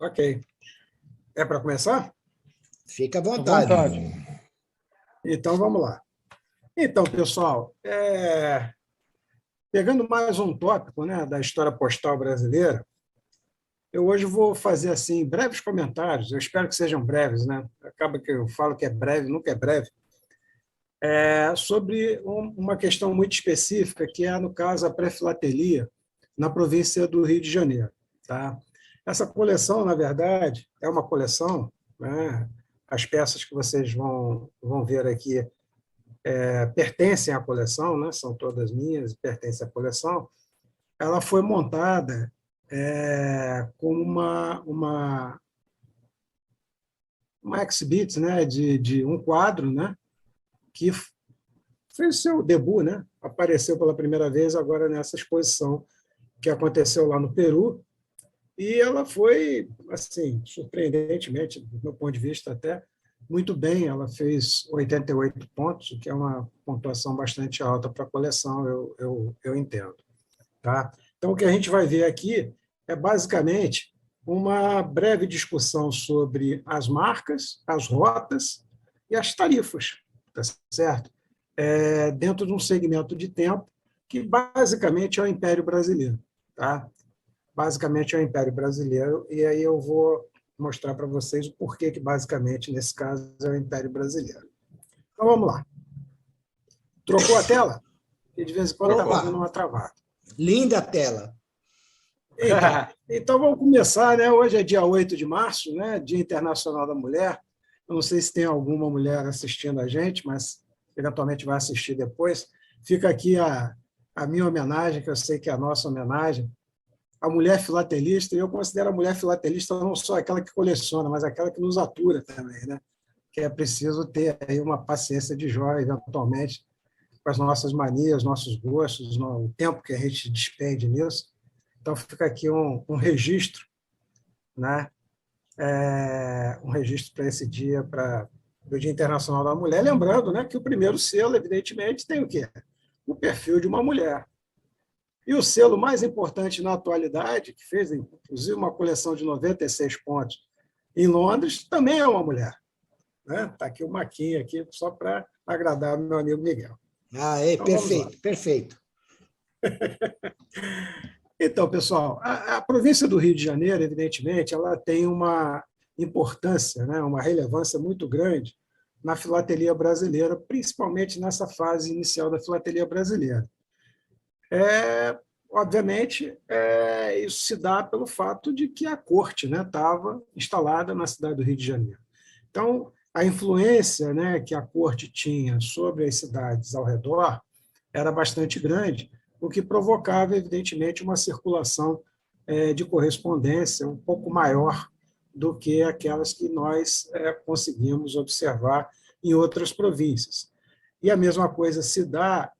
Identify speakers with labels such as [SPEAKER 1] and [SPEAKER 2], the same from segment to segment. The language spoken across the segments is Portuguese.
[SPEAKER 1] Ok. É para começar?
[SPEAKER 2] Fica à
[SPEAKER 3] À
[SPEAKER 2] vontade.
[SPEAKER 3] vontade.
[SPEAKER 1] Então, vamos lá. Então, pessoal, pegando mais um tópico, né, da história postal brasileira, eu hoje vou fazer assim breves comentários, eu espero que sejam breves, né? Acaba que eu falo que é breve, nunca é breve, sobre uma questão muito específica, que é, no caso, a pré-filatelia na província do Rio de Janeiro. Tá? Essa coleção, na verdade, é uma coleção, né? As peças que vocês vão ver aqui pertencem à coleção, né? São todas minhas, pertencem à coleção. Ela foi montada como uma exhibit, né? de um quadro, né? Que fez o seu debut, né? Apareceu pela primeira vez agora nessa exposição que aconteceu lá no Peru, e ela foi, assim, surpreendentemente, do meu ponto de vista até, muito bem. Ela fez 88 pontos, o que é uma pontuação bastante alta para a coleção, eu entendo. Tá? Então, o que a gente vai ver aqui é, basicamente, uma breve discussão sobre as marcas, as rotas e as tarifas, tá certo? Dentro de um segmento de tempo que, basicamente, é o Império Brasileiro. Tá? Basicamente, é o Império Brasileiro, e aí eu vou mostrar para vocês o porquê que, basicamente, nesse caso, é o Império Brasileiro. Então, vamos lá. Trocou a tela? E de vez em quando estava dando uma travada.
[SPEAKER 2] Linda a tela.
[SPEAKER 1] Então, vamos começar, né? Hoje é dia 8 de março, né? Dia Internacional da Mulher. Eu não sei se tem alguma mulher assistindo a gente, mas eventualmente vai assistir depois. Fica aqui a minha homenagem, que eu sei que é a nossa homenagem, à mulher filatelista, e eu considero a mulher filatelista não só aquela que coleciona, mas aquela que nos atura também, né? Que é preciso ter aí uma paciência de Jó, eventualmente, com as nossas manias, nossos gostos, o tempo que a gente despende nisso. Então, fica aqui um registro, né? Um registro para esse dia, para o Dia Internacional da Mulher, lembrando, né, que o primeiro selo, evidentemente, tem o quê? O perfil de uma mulher. E o selo mais importante na atualidade, que fez, inclusive, uma coleção de 96 pontos em Londres, também é uma mulher. Está aqui o Maquinha, aqui, só para agradar o meu amigo Miguel. Então,
[SPEAKER 2] Perfeito, perfeito.
[SPEAKER 1] Então, pessoal, a província do Rio de Janeiro, evidentemente, ela tem uma importância, né, uma relevância muito grande na filatelia brasileira, principalmente nessa fase inicial da filatelia brasileira. Obviamente, isso se dá pelo fato de que a corte, né, estava instalada na cidade do Rio de Janeiro. Então, a influência, né, que a corte tinha sobre as cidades ao redor era bastante grande, o que provocava, evidentemente, uma circulação de correspondência um pouco maior do que aquelas que nós conseguimos observar em outras províncias. E a mesma coisa se dá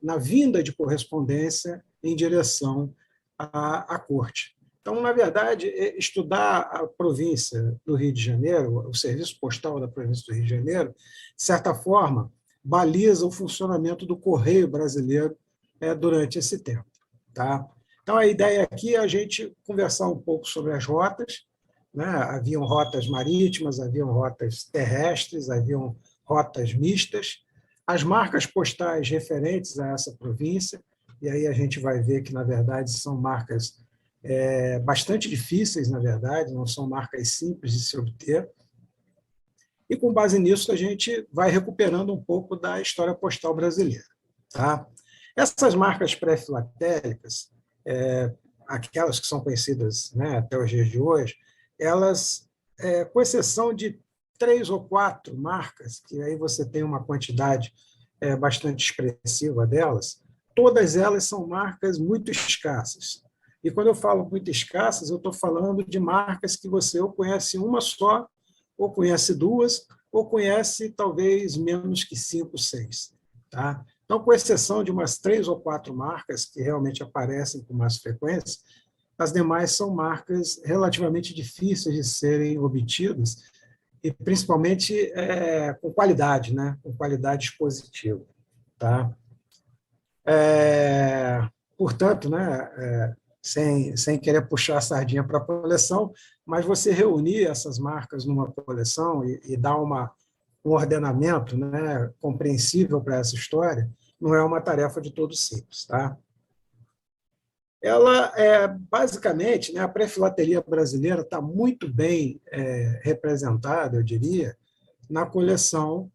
[SPEAKER 1] na vinda de correspondência em direção à corte. Então, na verdade, estudar a província do Rio de Janeiro, o serviço postal da província do Rio de Janeiro, de certa forma, baliza o funcionamento do correio brasileiro durante esse tempo. Tá? Então, a ideia aqui é a gente conversar um pouco sobre as rotas, né? Haviam rotas marítimas, haviam rotas terrestres, haviam rotas mistas, as marcas postais referentes a essa província, e aí a gente vai ver que, na verdade, são marcas bastante difíceis, na verdade, não são marcas simples de se obter, e, com base nisso, a gente vai recuperando um pouco da história postal brasileira. Tá? Essas marcas pré-filatélicas, aquelas que são conhecidas, né, até os dias de hoje, elas, com exceção de 3 ou 4 marcas, que aí você tem uma quantidade bastante expressiva delas, todas elas são marcas muito escassas. E, quando eu falo muito escassas, eu estou falando de marcas que você ou conhece uma só, ou conhece 2, ou conhece talvez menos que 5, 6. Tá? Então, com exceção de umas 3 ou 4 marcas que realmente aparecem com mais frequência, as demais são marcas relativamente difíceis de serem obtidas, e principalmente com qualidade, né? Com qualidade expositiva. Tá? Portanto, né, sem querer puxar a sardinha para a coleção, mas você reunir essas marcas numa coleção e dar um ordenamento, né, compreensível para essa história, não é uma tarefa de todo simples. Tá? Ela é, basicamente, né, a pré-filatelia brasileira está muito bem representada, eu diria, na coleção,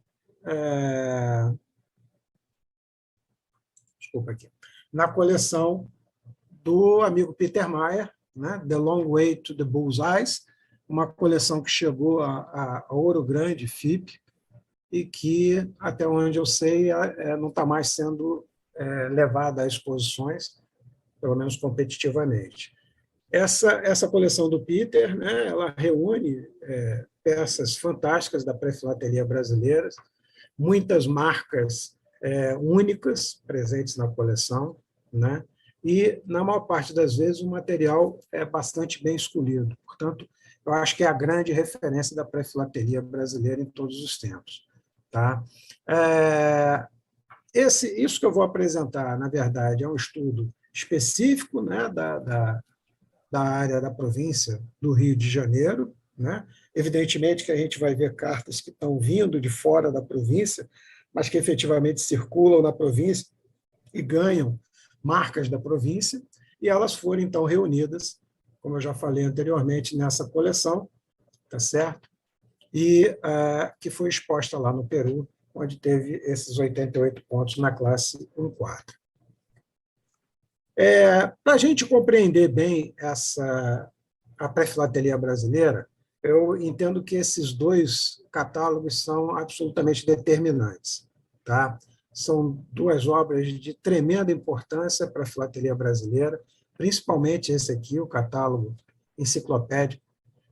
[SPEAKER 1] desculpa aqui, na coleção do amigo Peter Mayer, né, The Long Way to the Bullseyes, uma coleção que chegou a Ouro Grande, FIP, e que, até onde eu sei, não está mais sendo levada a exposições, pelo menos competitivamente. Essa coleção do Peter, né, ela reúne peças fantásticas da pré-filatelia brasileira, muitas marcas únicas presentes na coleção, né, e, na maior parte das vezes, o material é bastante bem escolhido. Portanto, eu acho que é a grande referência da pré-filatelia brasileira em todos os tempos. Tá? Isso que eu vou apresentar, na verdade, é um estudo específico, né, da área da província do Rio de Janeiro. Né? Evidentemente que a gente vai ver cartas que estão vindo de fora da província, mas que efetivamente circulam na província e ganham marcas da província, e elas foram, então, reunidas, como eu já falei anteriormente, nessa coleção, tá certo? E que foi exposta lá no Peru, onde teve esses 88 pontos na classe 1-4. Para a gente compreender bem a pré-filatelia brasileira, eu entendo que esses dois catálogos são absolutamente determinantes. Tá? São duas obras de tremenda importância para a filatelia brasileira, principalmente esse aqui, o catálogo enciclopédico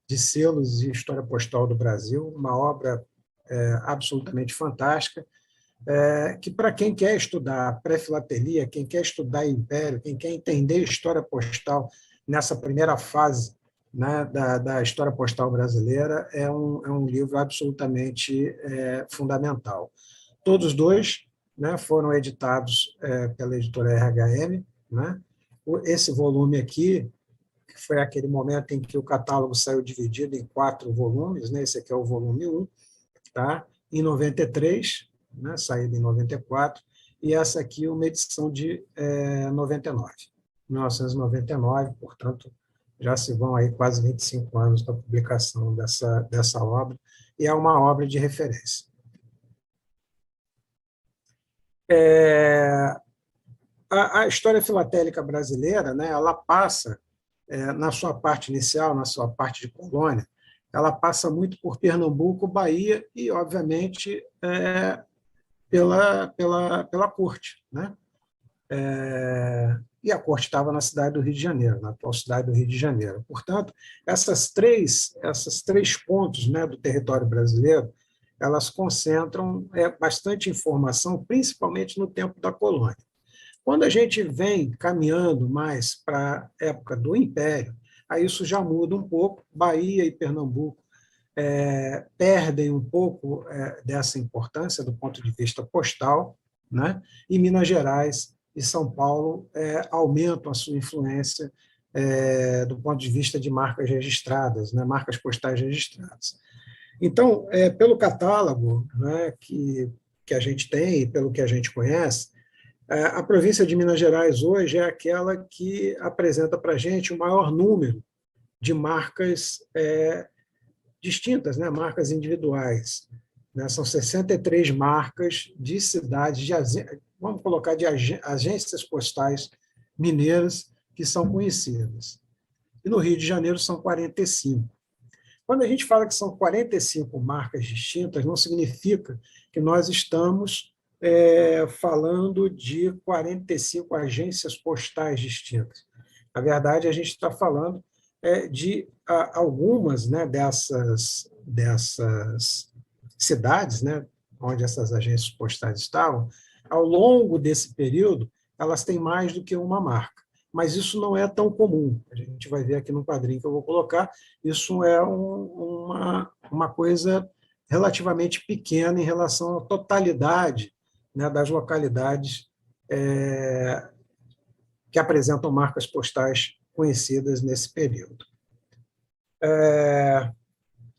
[SPEAKER 1] de selos e história postal do Brasil, uma obra absolutamente fantástica, que, para quem quer estudar pré-filatelia, quem quer estudar império, quem quer entender história postal nessa primeira fase, né, da história postal brasileira, é um livro absolutamente fundamental. Todos dois, né, foram editados pela editora RHM. Né? Esse volume aqui foi aquele momento em que o catálogo saiu dividido em 4 volumes, né? Esse aqui é o volume 1, tá? Em 93, né? Saído em 94, e essa aqui é uma edição de 1999, portanto, já se vão aí quase 25 anos da publicação dessa obra, e é uma obra de referência. A história filatélica brasileira, né, ela passa, na sua parte inicial, na sua parte de colônia, ela passa muito por Pernambuco, Bahia e, obviamente, pela corte. Né? E a corte estava na cidade do Rio de Janeiro, na atual cidade do Rio de Janeiro. Portanto, esses três pontos, né, do território brasileiro, elas concentram bastante informação, principalmente no tempo da colônia. Quando a gente vem caminhando mais para a época do Império, aí isso já muda um pouco. Bahia e Pernambuco perdem um pouco dessa importância do ponto de vista postal, né? E Minas Gerais e São Paulo aumentam a sua influência do ponto de vista de marcas registradas, né? Marcas postais registradas. Então, pelo catálogo, né, que a gente tem, pelo que a gente conhece, a província de Minas Gerais hoje é aquela que apresenta para a gente o maior número de marcas distintas, né? Marcas individuais. Né? São 63 marcas de cidades, vamos colocar de agências postais mineiras que são conhecidas. E no Rio de Janeiro são 45. Quando a gente fala que são 45 marcas distintas, não significa que nós estamos falando de 45 agências postais distintas. Na verdade, a gente está falando de algumas, né, dessas cidades, né, onde essas agências postais estavam. Ao longo desse período, elas têm mais do que uma marca. Mas isso não é tão comum. A gente vai ver aqui no quadrinho que eu vou colocar, isso é uma coisa relativamente pequena em relação à totalidade, né, das localidades que apresentam marcas postais conhecidas nesse período.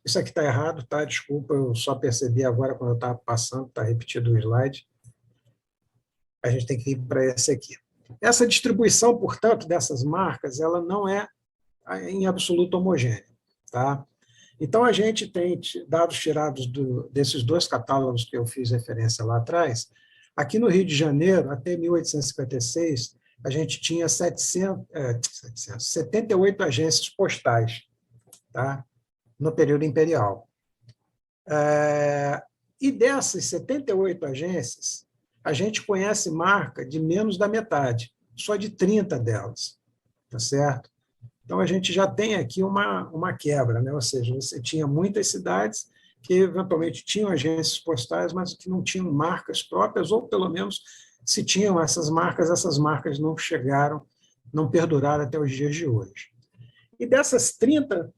[SPEAKER 1] Isso aqui está errado, tá? Desculpa, eu só percebi agora quando eu estava passando, está repetido o slide. A gente tem que ir para esse aqui. Essa distribuição, portanto, dessas marcas, ela não é em absoluto homogênea. Tá? Então, a gente tem dados tirados desses dois catálogos que eu fiz referência lá atrás. Aqui no Rio de Janeiro, até 1856, a gente tinha 78 agências postais, tá? No período imperial. E dessas 78 agências, a gente conhece marca de menos da metade, só de 30 delas, tá certo? Então, a gente já tem aqui uma quebra, né? Ou seja, você tinha muitas cidades que, eventualmente, tinham agências postais, mas que não tinham marcas próprias, ou, pelo menos, se tinham essas marcas não chegaram, não perduraram até os dias de hoje. E dessas 30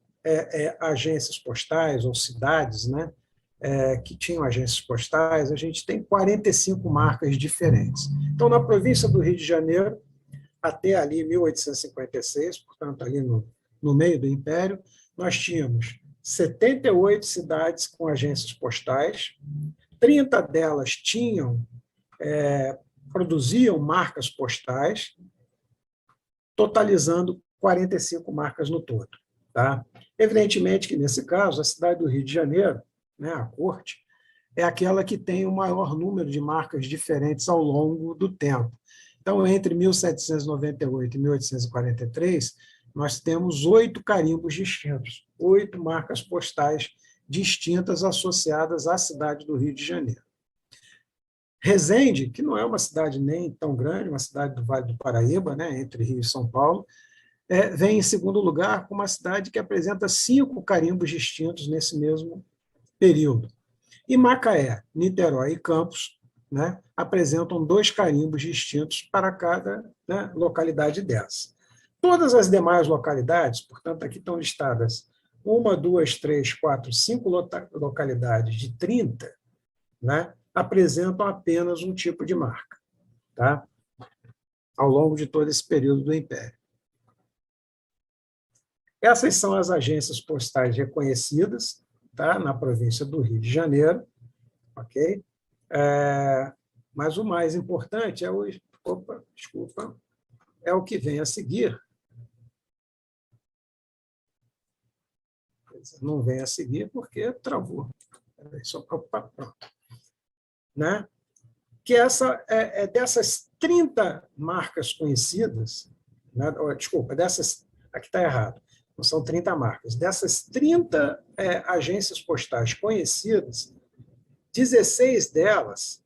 [SPEAKER 1] agências postais, ou cidades, né, que tinham agências postais, a gente tem 45 marcas diferentes. Então, na província do Rio de Janeiro, até ali 1856, portanto, ali no meio do Império, nós tínhamos 78 cidades com agências postais, 30 delas produziam marcas postais, totalizando 45 marcas no todo. Tá? Evidentemente que, nesse caso, a cidade do Rio de Janeiro, né, a corte, é aquela que tem o maior número de marcas diferentes ao longo do tempo. Então, entre 1798 e 1843, nós temos 8 carimbos distintos, 8 marcas postais distintas associadas à cidade do Rio de Janeiro. Resende, que não é uma cidade nem tão grande, uma cidade do Vale do Paraíba, né, entre Rio e São Paulo, vem em segundo lugar com uma cidade que apresenta 5 carimbos distintos nesse mesmo período. E Macaé, Niterói e Campos, né, apresentam 2 carimbos distintos para cada, né, localidade dessa. Todas as demais localidades, portanto, aqui estão listadas 1, 2, 3, 4, 5 localidades de 30, né, apresentam apenas um tipo de marca, tá? Ao longo de todo esse período do Império. Essas são as agências postais reconhecidas, tá, na província do Rio de Janeiro, ok? Mas o mais importante é o que vem a seguir. Não vem a seguir porque travou. Pronto. Né? Que dessas 30 marcas conhecidas, né? Dessas, aqui está errado, não são 30 marcas, dessas 30 agências postais conhecidas, 16 delas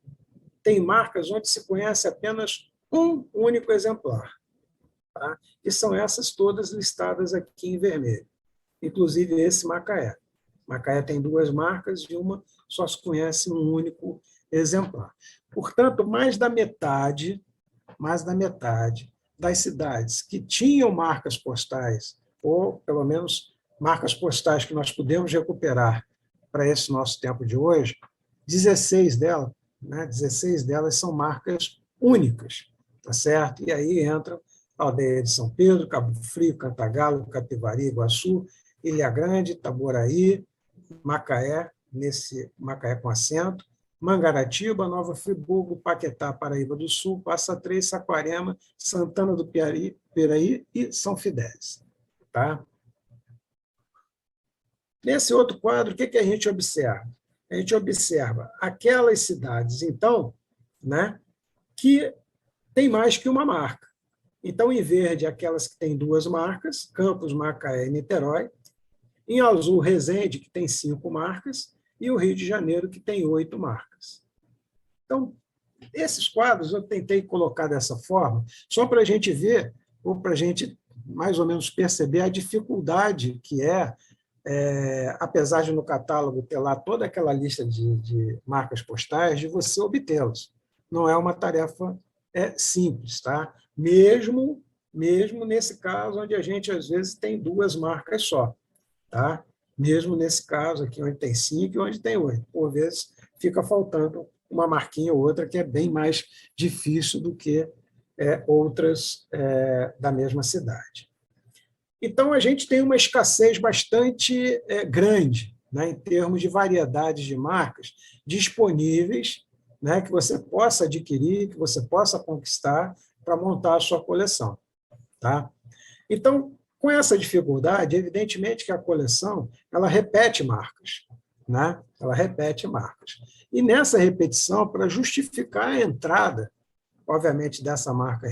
[SPEAKER 1] têm marcas onde se conhece apenas um único exemplar. Tá? E são essas todas listadas aqui em vermelho, inclusive esse Macaé. Macaé tem 2 marcas e uma só se conhece um único exemplar. Portanto, mais da metade das cidades que tinham marcas postais, ou pelo menos marcas postais que nós podemos recuperar para esse nosso tempo de hoje, 16 delas, né, 16 delas são marcas únicas, tá certo? E aí entram a Aldeia de São Pedro, Cabo Frio, Cantagalo, Capivari, Iguaçu, Ilha Grande, Itaboraí, Macaé, nesse Macaé com acento, Mangaratiba, Nova Friburgo, Paquetá, Paraíba do Sul, Passa Três, Saquarema, Santana do Piraí e São Fidélis. Tá? Nesse outro quadro, o que a gente observa? A gente observa aquelas cidades, então, né, que tem mais que uma marca. Então, em verde, aquelas que têm 2 marcas, Campos, Macaé e Niterói. Em azul, Resende, que tem 5 marcas, e o Rio de Janeiro, que tem 8 marcas. Então, esses quadros eu tentei colocar dessa forma, só para a gente ver, ou para a gente mais ou menos perceber a dificuldade que apesar de no catálogo ter lá toda aquela lista de marcas postais, de você obtê-las. Não é uma tarefa simples, tá? Mesmo nesse caso, onde a gente, às vezes, tem 2 marcas só. Tá? Mesmo nesse caso aqui, onde tem 5 e onde tem 8. Por vezes, fica faltando uma marquinha ou outra, que é bem mais difícil do que outras da mesma cidade. Então, a gente tem uma escassez bastante grande, né, em termos de variedades de marcas disponíveis, né, que você possa adquirir, que você possa conquistar para montar a sua coleção. Tá? Então, com essa dificuldade, evidentemente que a coleção ela repete marcas. Né? Ela repete marcas. E nessa repetição, para justificar a entrada, obviamente, dessa marca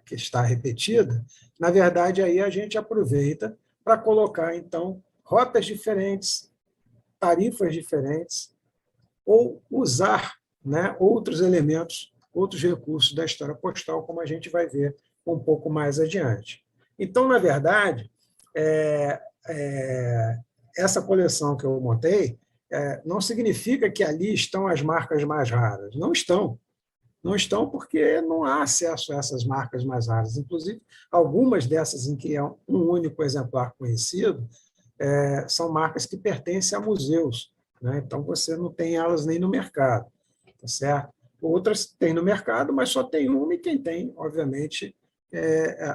[SPEAKER 1] que está repetida, na verdade, aí a gente aproveita para colocar, então, rotas diferentes, tarifas diferentes, ou usar, né, outros elementos, outros recursos da história postal, como a gente vai ver um pouco mais adiante. Então, na verdade, essa coleção que eu montei não significa que ali estão as marcas mais raras. Não estão. Não estão porque não há acesso a essas marcas mais raras. Inclusive, algumas dessas em que é um único exemplar conhecido são marcas que pertencem a museus. Né? Então, você não tem elas nem no mercado. Tá certo? Outras tem no mercado, mas só tem uma e quem tem, obviamente,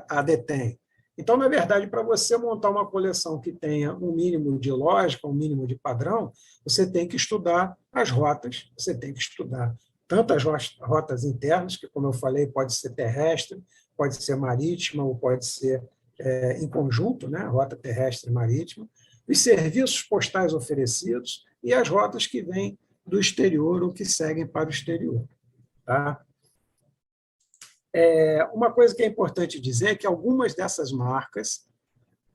[SPEAKER 1] a detém. Então, na verdade, para você montar uma coleção que tenha um mínimo de lógica, um mínimo de padrão, você tem que estudar as rotas, você tem que estudar tanto as rotas internas, que, como eu falei, pode ser terrestre, pode ser marítima, ou pode ser em conjunto, né, rota terrestre e marítima, os serviços postais oferecidos e as rotas que vêm do exterior ou que seguem para o exterior. Tá? Uma coisa que é importante dizer é que algumas dessas marcas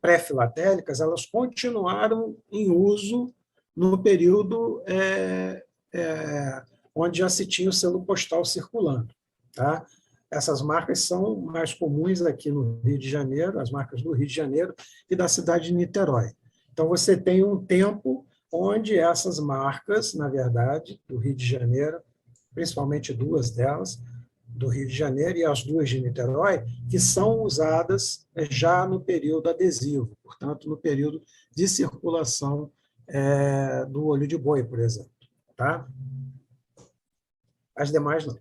[SPEAKER 1] pré-filatélicas elas continuaram em uso no período onde já se tinha o selo postal circulando. Tá? Essas marcas são mais comuns aqui no Rio de Janeiro, as marcas do Rio de Janeiro e da cidade de Niterói. Então, você tem um tempo onde essas marcas, na verdade, do Rio de Janeiro, principalmente duas delas, do Rio de Janeiro e as duas de Niterói, que são usadas já no período adesivo, portanto, no período de circulação do olho de boi, por exemplo. Tá? As demais, não.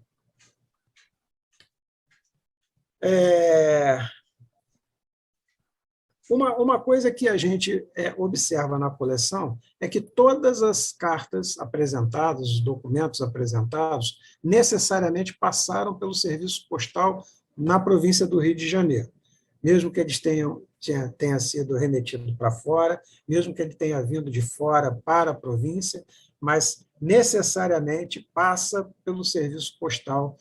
[SPEAKER 1] Uma coisa que a gente observa na coleção é que todas as cartas apresentadas, os documentos apresentados, necessariamente passaram pelo serviço postal na província do Rio de Janeiro, mesmo que eles tenha sido remetido para fora, mesmo que ele tenha vindo de fora para a província, mas necessariamente passa pelo serviço postal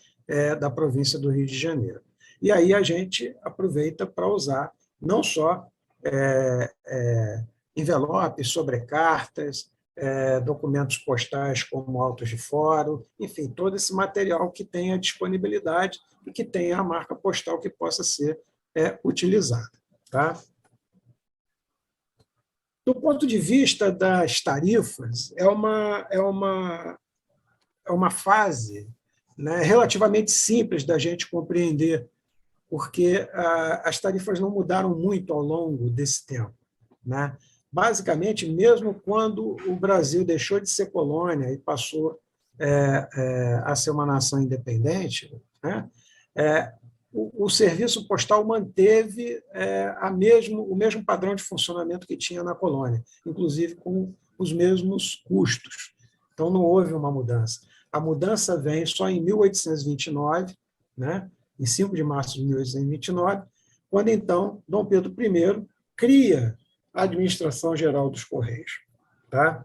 [SPEAKER 1] da província do Rio de Janeiro. E aí a gente aproveita para usar não só envelopes, sobrecartas, documentos postais como autos de fórum, enfim, todo esse material que tenha disponibilidade e que tenha a marca postal que possa ser utilizada. Tá? Do ponto de vista das tarifas, é uma fase, né, relativamente simples da gente compreender, porque as tarifas não mudaram muito ao longo desse tempo. Né? Basicamente, mesmo quando o Brasil deixou de ser colônia e passou a ser uma nação independente, né, o serviço postal manteve o mesmo padrão de funcionamento que tinha na colônia, inclusive com os mesmos custos. Então, não houve uma mudança. A mudança vem só em 1829, né, em 5 de março de 1829, quando, então, Dom Pedro I cria a Administração Geral dos Correios. Tá?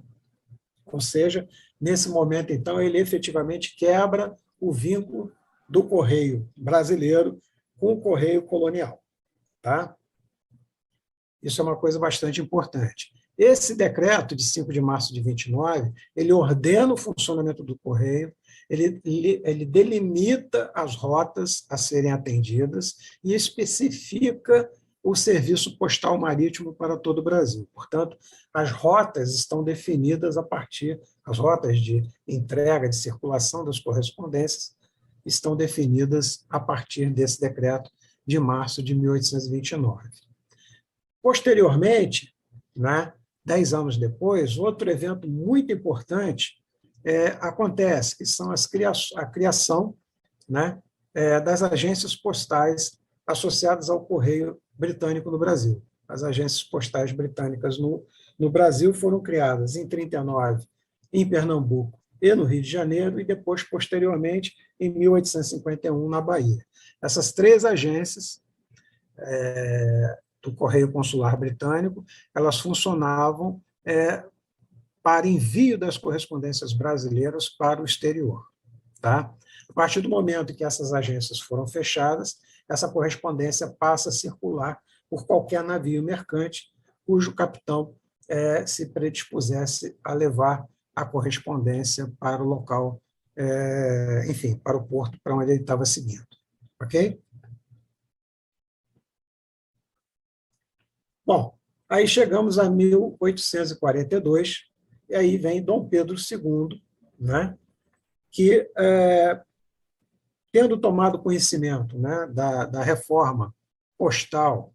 [SPEAKER 1] Ou seja, nesse momento, então, ele efetivamente quebra o vínculo do Correio brasileiro com o Correio colonial. Tá? Isso é uma coisa bastante importante. Esse decreto de 5 de março de 29, ele ordena o funcionamento do Correio, ele delimita as rotas a serem atendidas e especifica o serviço postal marítimo para todo o Brasil. Portanto, as rotas estão definidas as rotas de entrega, de circulação das correspondências, estão definidas a partir desse decreto de março de 1829. Posteriormente, né, 10 anos depois, outro evento muito importante acontece, que são a criação, né, das agências postais associadas ao Correio Britânico no Brasil. As agências postais britânicas no Brasil foram criadas em 1939 em Pernambuco e no Rio de Janeiro, e depois, posteriormente, em 1851, na Bahia. Essas 3 agências do Correio Consular Britânico, elas funcionavam para envio das correspondências brasileiras para o exterior. Tá? A partir do momento que essas agências foram fechadas, essa correspondência passa a circular por qualquer navio mercante cujo capitão se predispusesse a levar a correspondência para o local, enfim, para o porto para onde ele estava seguindo. Ok? Bom, aí chegamos a 1842, e aí vem Dom Pedro II, né, que, tendo tomado conhecimento, né, da reforma postal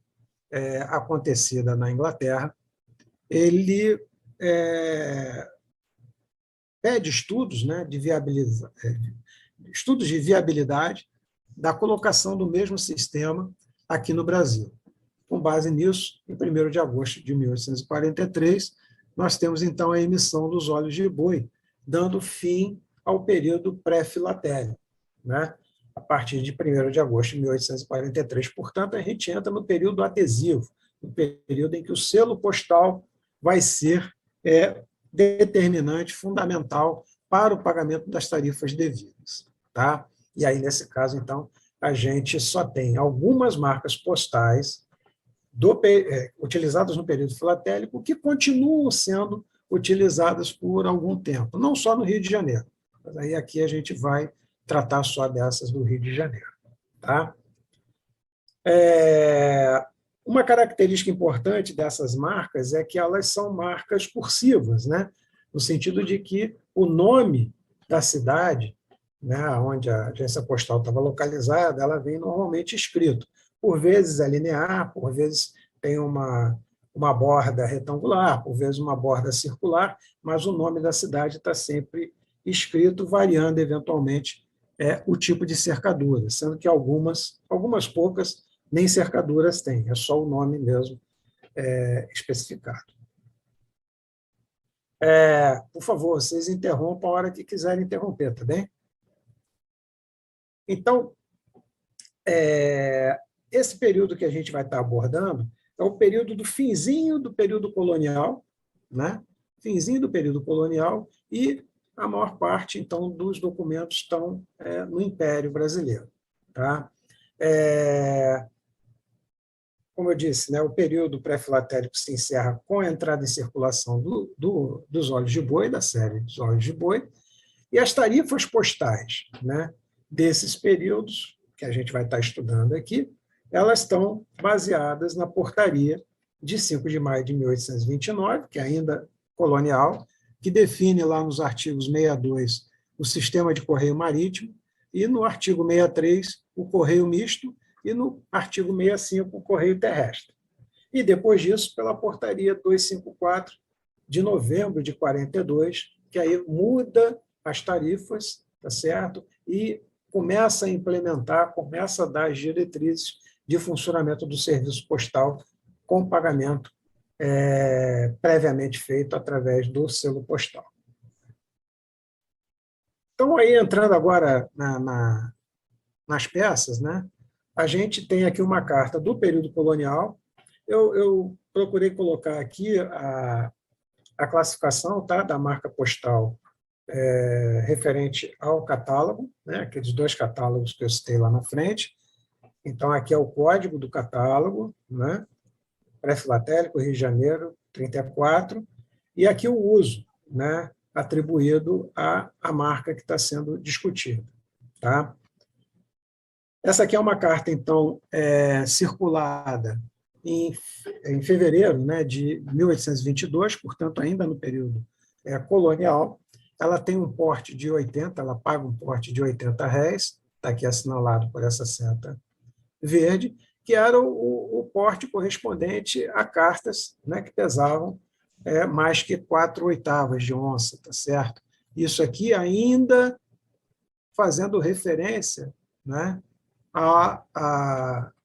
[SPEAKER 1] acontecida na Inglaterra, ele pede estudos, né, estudos de viabilidade da colocação do mesmo sistema aqui no Brasil. Com base nisso, em 1º de agosto de 1843, nós temos, então, a emissão dos óleos de boi, dando fim ao período pré-filatélico, né? A partir de 1º de agosto de 1843. Portanto, a gente entra no período adesivo, no período em que o selo postal vai ser determinante, fundamental para o pagamento das tarifas devidas. Tá? E aí, nesse caso, então, a gente só tem algumas marcas postais utilizadas no período filatélico que continuam sendo utilizadas por algum tempo, não só no Rio de Janeiro, mas aí aqui a gente vai tratar só dessas do Rio de Janeiro. Tá? Uma característica importante dessas marcas é que elas são marcas cursivas, né? No sentido de que o nome da cidade, né, onde a agência postal estava localizada, ela vem normalmente escrito. Por vezes é linear, por vezes tem uma borda retangular, por vezes uma borda circular, mas o nome da cidade está sempre escrito, variando eventualmente o tipo de cercadura, sendo que algumas poucas nem cercaduras têm, é só o nome mesmo especificado. Por favor, vocês interrompam a hora que quiserem interromper, tá bem? Então, esse período que a gente vai estar abordando é o período do finzinho do período colonial, né? Finzinho do período colonial, e a maior parte, então, dos documentos estão no Império Brasileiro. Tá? Como eu disse, né, o período pré-filatélico se encerra com a entrada em circulação dos óleos de boi, da série dos óleos de boi, e as tarifas postais, né, desses períodos, que a gente vai estar estudando aqui, elas estão baseadas na portaria de 5 de maio de 1829, que é ainda colonial, que define lá nos artigos 62 o sistema de correio marítimo, e no artigo 63 o correio misto, e no artigo 65 o correio terrestre. E depois disso, pela portaria 254 de novembro de 42, que aí muda as tarifas, tá certo? E começa a implementar, começa a dar as diretrizes de funcionamento do serviço postal com pagamento previamente feito através do selo postal. Então, aí entrando agora nas peças, né, a gente tem aqui uma carta do período colonial. Eu procurei colocar aqui a classificação, tá, da marca postal referente ao catálogo, né, aqueles 2 catálogos que eu citei lá na frente. Então, aqui é o código do catálogo, né, pré-filatélico, Rio de Janeiro, 34, e aqui o uso, né, atribuído à marca que está sendo discutida. Tá? Essa aqui é uma carta, então, circulada em fevereiro, né, de 1822, portanto, ainda no período colonial. Ela tem um porte de 80, ela paga um porte de R$80, está aqui assinalado por essa seta verde, que era o porte correspondente a cartas, né, que pesavam mais que 4/8 de onça, tá certo? Isso aqui ainda fazendo referência, né,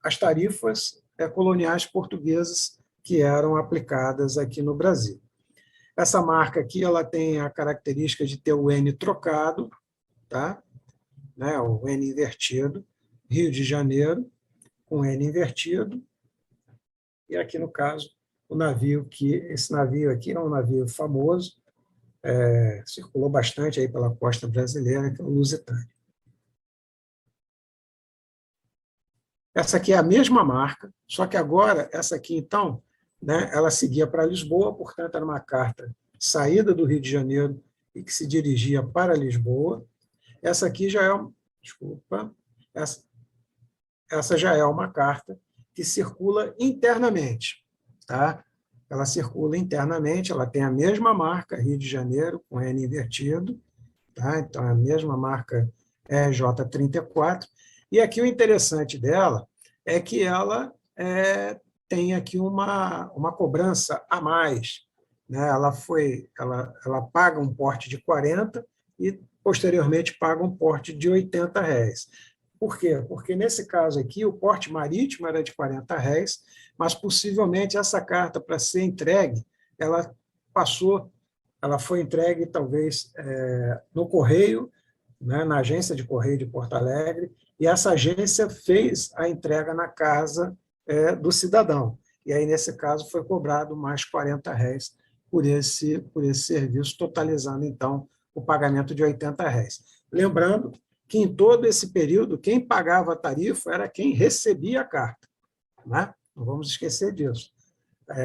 [SPEAKER 1] as tarifas coloniais portuguesas que eram aplicadas aqui no Brasil. Essa marca aqui ela tem a característica de ter o N trocado, tá? Né? O N invertido, Rio de Janeiro, com N invertido, e aqui, no caso, o navio, esse navio aqui é um navio famoso, circulou bastante aí pela costa brasileira, que é o Lusitânia. Essa aqui é a mesma marca, só que agora, essa aqui, então, né, ela seguia para Lisboa, portanto, era uma carta saída do Rio de Janeiro e que se dirigia para Lisboa. Essa aqui já é, desculpa, essa já é uma carta que circula internamente, tá? Ela circula internamente, ela tem a mesma marca, Rio de Janeiro, com N invertido, tá? Então, é a mesma marca RJ34. E aqui o interessante dela é que ela tem aqui uma cobrança a mais, né? Ela paga um porte de 40 e, posteriormente, paga um porte de R$80. Por quê? Porque, nesse caso aqui, o porte marítimo era de R$40, mas, possivelmente, essa carta, para ser entregue, ela foi entregue, talvez, no Correio, né, na agência de Correio de Porto Alegre, e essa agência fez a entrega na casa do cidadão. E aí, nesse caso, foi cobrado mais R$40 por esse serviço, totalizando, então, o pagamento de R$80. Lembrando que, em todo esse período, quem pagava a tarifa era quem recebia a carta, né? Não vamos esquecer disso.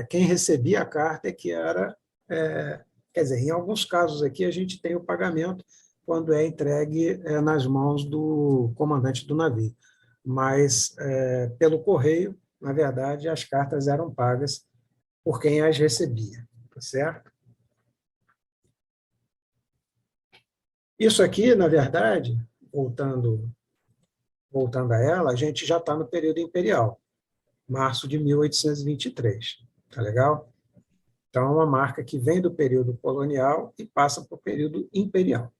[SPEAKER 1] Quem recebia a carta é que era... quer dizer, em alguns casos aqui, a gente tem o pagamento quando é entregue nas mãos do comandante do navio. Mas, pelo correio, na verdade, as cartas eram pagas por quem as recebia, tá certo? Isso aqui, na verdade, voltando a ela, a gente já está no período imperial, março de 1823, tá legal? Então, é uma marca que vem do período colonial e passa para o período imperial.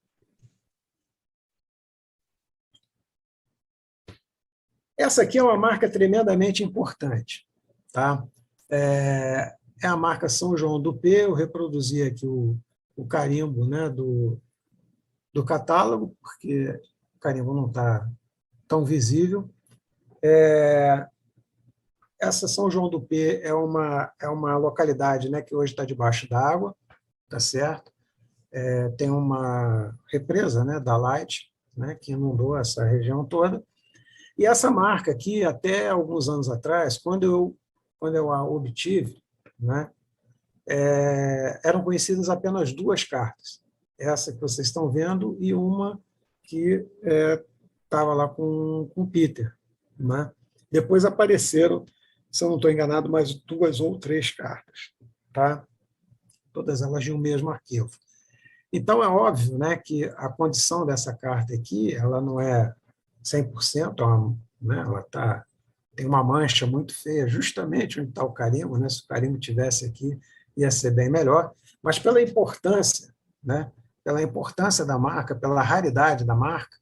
[SPEAKER 1] Essa aqui é uma marca tremendamente importante, tá? É a marca São João do P, eu reproduzi aqui o carimbo, né, do catálogo, porque o carimbo não está tão visível. Essa São João do P é uma localidade, né, que hoje está debaixo d'água, tá certo? Tem uma represa, né, da Light, né, que inundou essa região toda. E essa marca aqui, até alguns anos atrás, quando eu a obtive, né, eram conhecidas apenas duas cartas. Essa que vocês estão vendo e uma que estava lá com o Peter, né? Depois apareceram, se eu não estou enganado, mais 2 ou 3 cartas, tá? Todas elas de um mesmo arquivo. Então, é óbvio, né, que a condição dessa carta aqui, ela não é 100%, né, ela tem uma mancha muito feia, justamente onde está o carimbo, né? Se o carimbo tivesse aqui, ia ser bem melhor, mas pela importância, né, pela importância da marca, pela raridade da marca,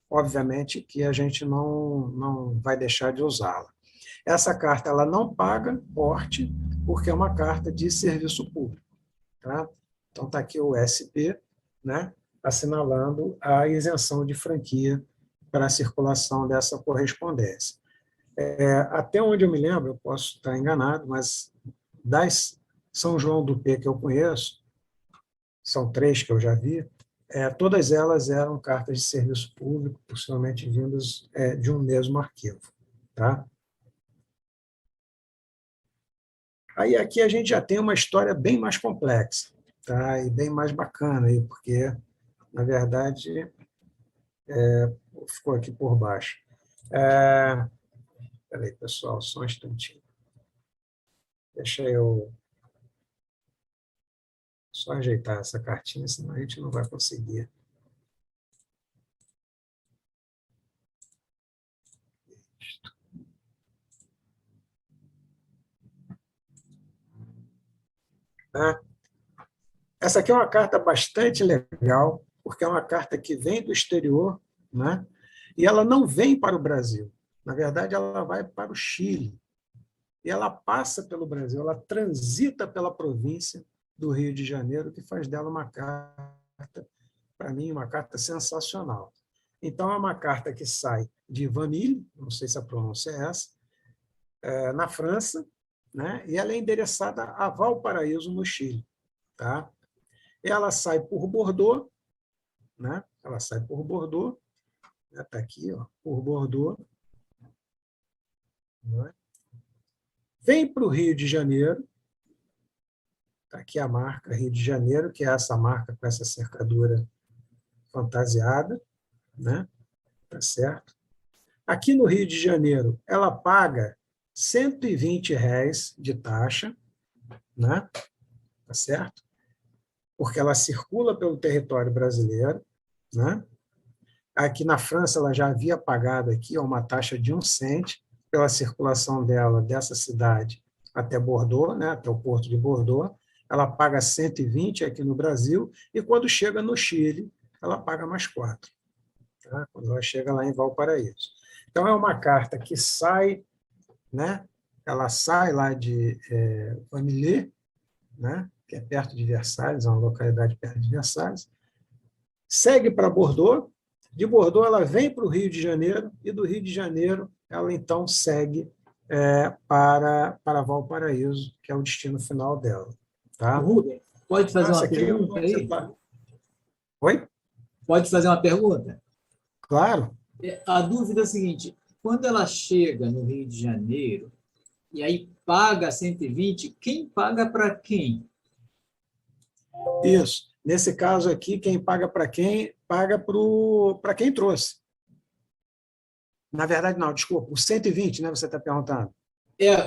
[SPEAKER 1] obviamente que a gente não vai deixar de usá-la. Essa carta ela não paga porte, porque é uma carta de serviço público, tá? Então, está aqui o SP, né, assinalando a isenção de franquia para a circulação dessa correspondência. Até onde eu me lembro, eu posso estar enganado, mas das São João do P que eu conheço, são 3 que eu já vi, todas elas eram cartas de serviço público, possivelmente vindas de um mesmo arquivo, tá? Aí aqui a gente já tem uma história bem mais complexa, tá? E bem mais bacana, aí, porque, na verdade, ficou aqui por baixo. Espera aí, pessoal, só um instantinho. Deixa eu só ajeitar essa cartinha, senão a gente não vai conseguir. Tá? Essa aqui é uma carta bastante legal, porque é uma carta que vem do exterior, né? E ela não vem para o Brasil. Na verdade, ela vai para o Chile. E ela passa pelo Brasil, ela transita pela província do Rio de Janeiro, que faz dela uma carta, para mim, uma carta sensacional. Então, é uma carta que sai de Vanille, não sei se a pronúncia é essa, na França, né? E ela é endereçada a Valparaíso, no Chile. Tá? Ela sai por Bordeaux, né? Ela sai por Bordeaux, está aqui, ó, por Bordeaux, né? Vem para o Rio de Janeiro, está aqui a marca Rio de Janeiro, que é essa marca com essa cercadura fantasiada, né? Tá certo? Aqui no Rio de Janeiro, ela paga R$ 120 de taxa, né? Tá certo? Porque ela circula pelo território brasileiro, né? Aqui na França, ela já havia pagado aqui uma taxa de 1 cento pela circulação dela dessa cidade até Bordeaux, né? Até o porto de Bordeaux. Ela paga 120 aqui no Brasil, e quando chega no Chile, ela paga mais 4, tá? Quando ela chega lá em Valparaíso. Então, é uma carta que sai, né? Ela sai lá de Vanille, né? Que é perto de Versalhes, é uma localidade perto de Versalhes, segue para Bordeaux, de Bordeaux ela vem para o Rio de Janeiro, e do Rio de Janeiro ela então segue para Valparaíso, que é o destino final dela. Tá?
[SPEAKER 3] Rubem, pode fazer uma pergunta aí?
[SPEAKER 1] Oi?
[SPEAKER 3] Pode fazer uma pergunta?
[SPEAKER 1] Claro.
[SPEAKER 3] A dúvida é a seguinte: quando ela chega no Rio de Janeiro e aí paga 120, quem paga para quem?
[SPEAKER 1] Isso. Nesse caso aqui, quem paga para quem? Paga para quem trouxe. Na verdade, não, desculpa, os 120, né, você está perguntando.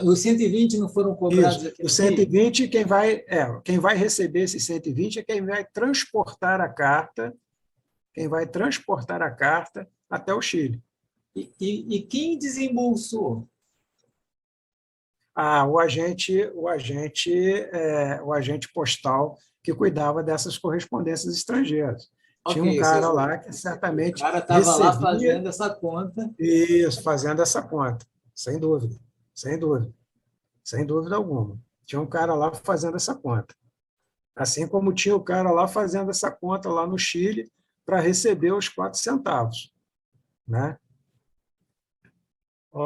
[SPEAKER 3] Os 120 não foram cobrados
[SPEAKER 1] Isso.
[SPEAKER 3] aqui no
[SPEAKER 1] Os 120, quem vai receber esses 120 é quem vai transportar a carta, até o Chile.
[SPEAKER 3] E quem desembolsou?
[SPEAKER 1] O agente postal que cuidava dessas correspondências estrangeiras. Tinha um cara lá que certamente
[SPEAKER 3] o cara estava lá fazendo essa conta.
[SPEAKER 1] Isso, fazendo essa conta, sem dúvida, sem dúvida alguma. Tinha um cara lá fazendo essa conta. Assim como tinha o cara lá fazendo essa conta lá no Chile para receber os 4 centavos, né?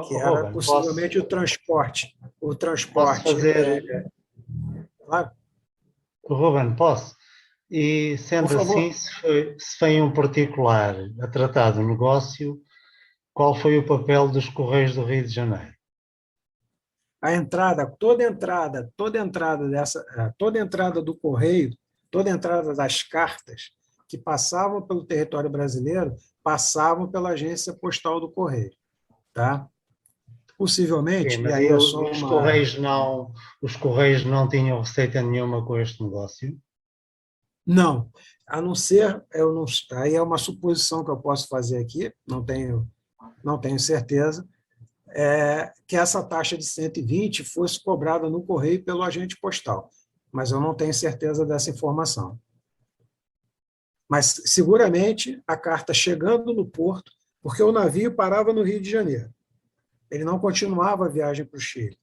[SPEAKER 1] Que era
[SPEAKER 4] Ruben,
[SPEAKER 1] possivelmente o transporte.
[SPEAKER 4] Posso fazer...
[SPEAKER 1] Claro.
[SPEAKER 4] Ruben, posso? E, sendo assim, se foi um particular a tratar do negócio, qual foi o papel dos Correios do Rio de Janeiro?
[SPEAKER 1] Toda entrada do correio, toda entrada das cartas que passavam pelo território brasileiro, passavam pela agência postal do correio, tá? Possivelmente,
[SPEAKER 4] Sim, mas
[SPEAKER 1] e aí
[SPEAKER 4] os Correios não tinham receita nenhuma com este negócio?
[SPEAKER 1] Não, a não ser, aí é uma suposição que eu posso fazer aqui, não tenho certeza, que essa taxa de 120 fosse cobrada no correio pelo agente postal, mas eu não tenho certeza dessa informação. Mas, seguramente, a carta chegando no porto, porque o navio parava no Rio de Janeiro, ele não continuava a viagem para o Chile.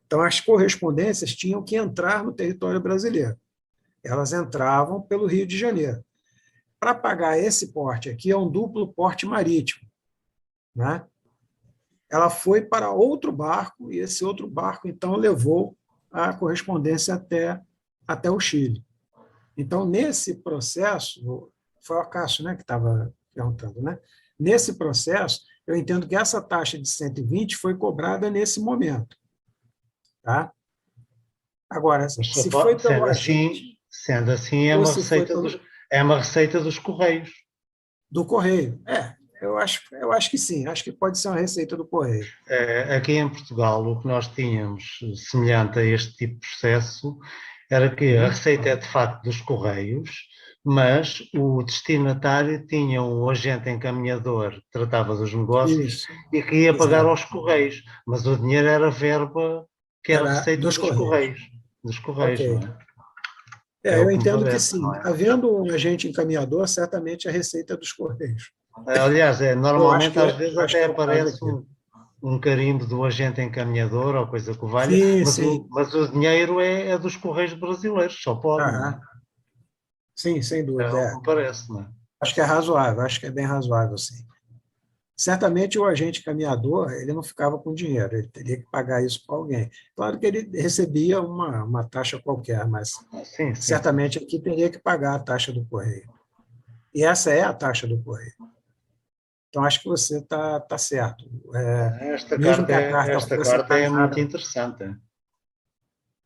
[SPEAKER 1] Então, as correspondências tinham que entrar no território brasileiro. Elas entravam pelo Rio de Janeiro. Para pagar esse porte aqui, é um duplo porte marítimo, né? Ela foi para outro barco, e esse outro barco, então, levou a correspondência até o Chile. Então, nesse processo, foi o Cássio, né, que estava perguntando, né? Nesse processo, eu entendo que essa taxa de 120 foi cobrada nesse momento. Tá? Agora, se foi pelo agente...
[SPEAKER 4] Sendo assim, é uma receita dos Correios.
[SPEAKER 1] Do Correio. Eu acho que sim, acho que pode ser uma receita do Correio.
[SPEAKER 4] Aqui em Portugal, o que nós tínhamos semelhante a este tipo de processo era que a receita é de facto dos Correios, mas o destinatário tinha um agente encaminhador que tratava dos negócios e que ia pagar aos Correios, mas o dinheiro era verba que era receita dos Correios. Dos Correios,
[SPEAKER 1] okay.
[SPEAKER 4] Não é?
[SPEAKER 1] Eu entendo que sim. Havendo um agente encaminhador, certamente a receita é dos Correios.
[SPEAKER 4] Aliás, normalmente às vezes até aparece um carimbo do agente encaminhador ou coisa que valha,
[SPEAKER 1] Sim,
[SPEAKER 4] mas
[SPEAKER 1] sim.
[SPEAKER 4] mas o dinheiro é dos Correios brasileiros, só pode, não é?
[SPEAKER 1] Aham. Sim, sem
[SPEAKER 4] É
[SPEAKER 1] dúvida.
[SPEAKER 4] o que me parece, não é?
[SPEAKER 1] Acho que é razoável, acho que é bem razoável, sim. Certamente o agente caminhador, ele não ficava com dinheiro, ele teria que pagar isso para alguém. Claro que ele recebia uma taxa qualquer, mas
[SPEAKER 4] Sim, sim, sim.
[SPEAKER 1] certamente aqui teria que pagar a taxa do correio. E essa é a taxa do correio. Então, acho que você está certo.
[SPEAKER 4] Esta
[SPEAKER 1] Mesmo
[SPEAKER 4] carta
[SPEAKER 1] que a carta
[SPEAKER 4] esta
[SPEAKER 1] fosse
[SPEAKER 4] carta é muito
[SPEAKER 1] encaminhada.
[SPEAKER 4] interessante.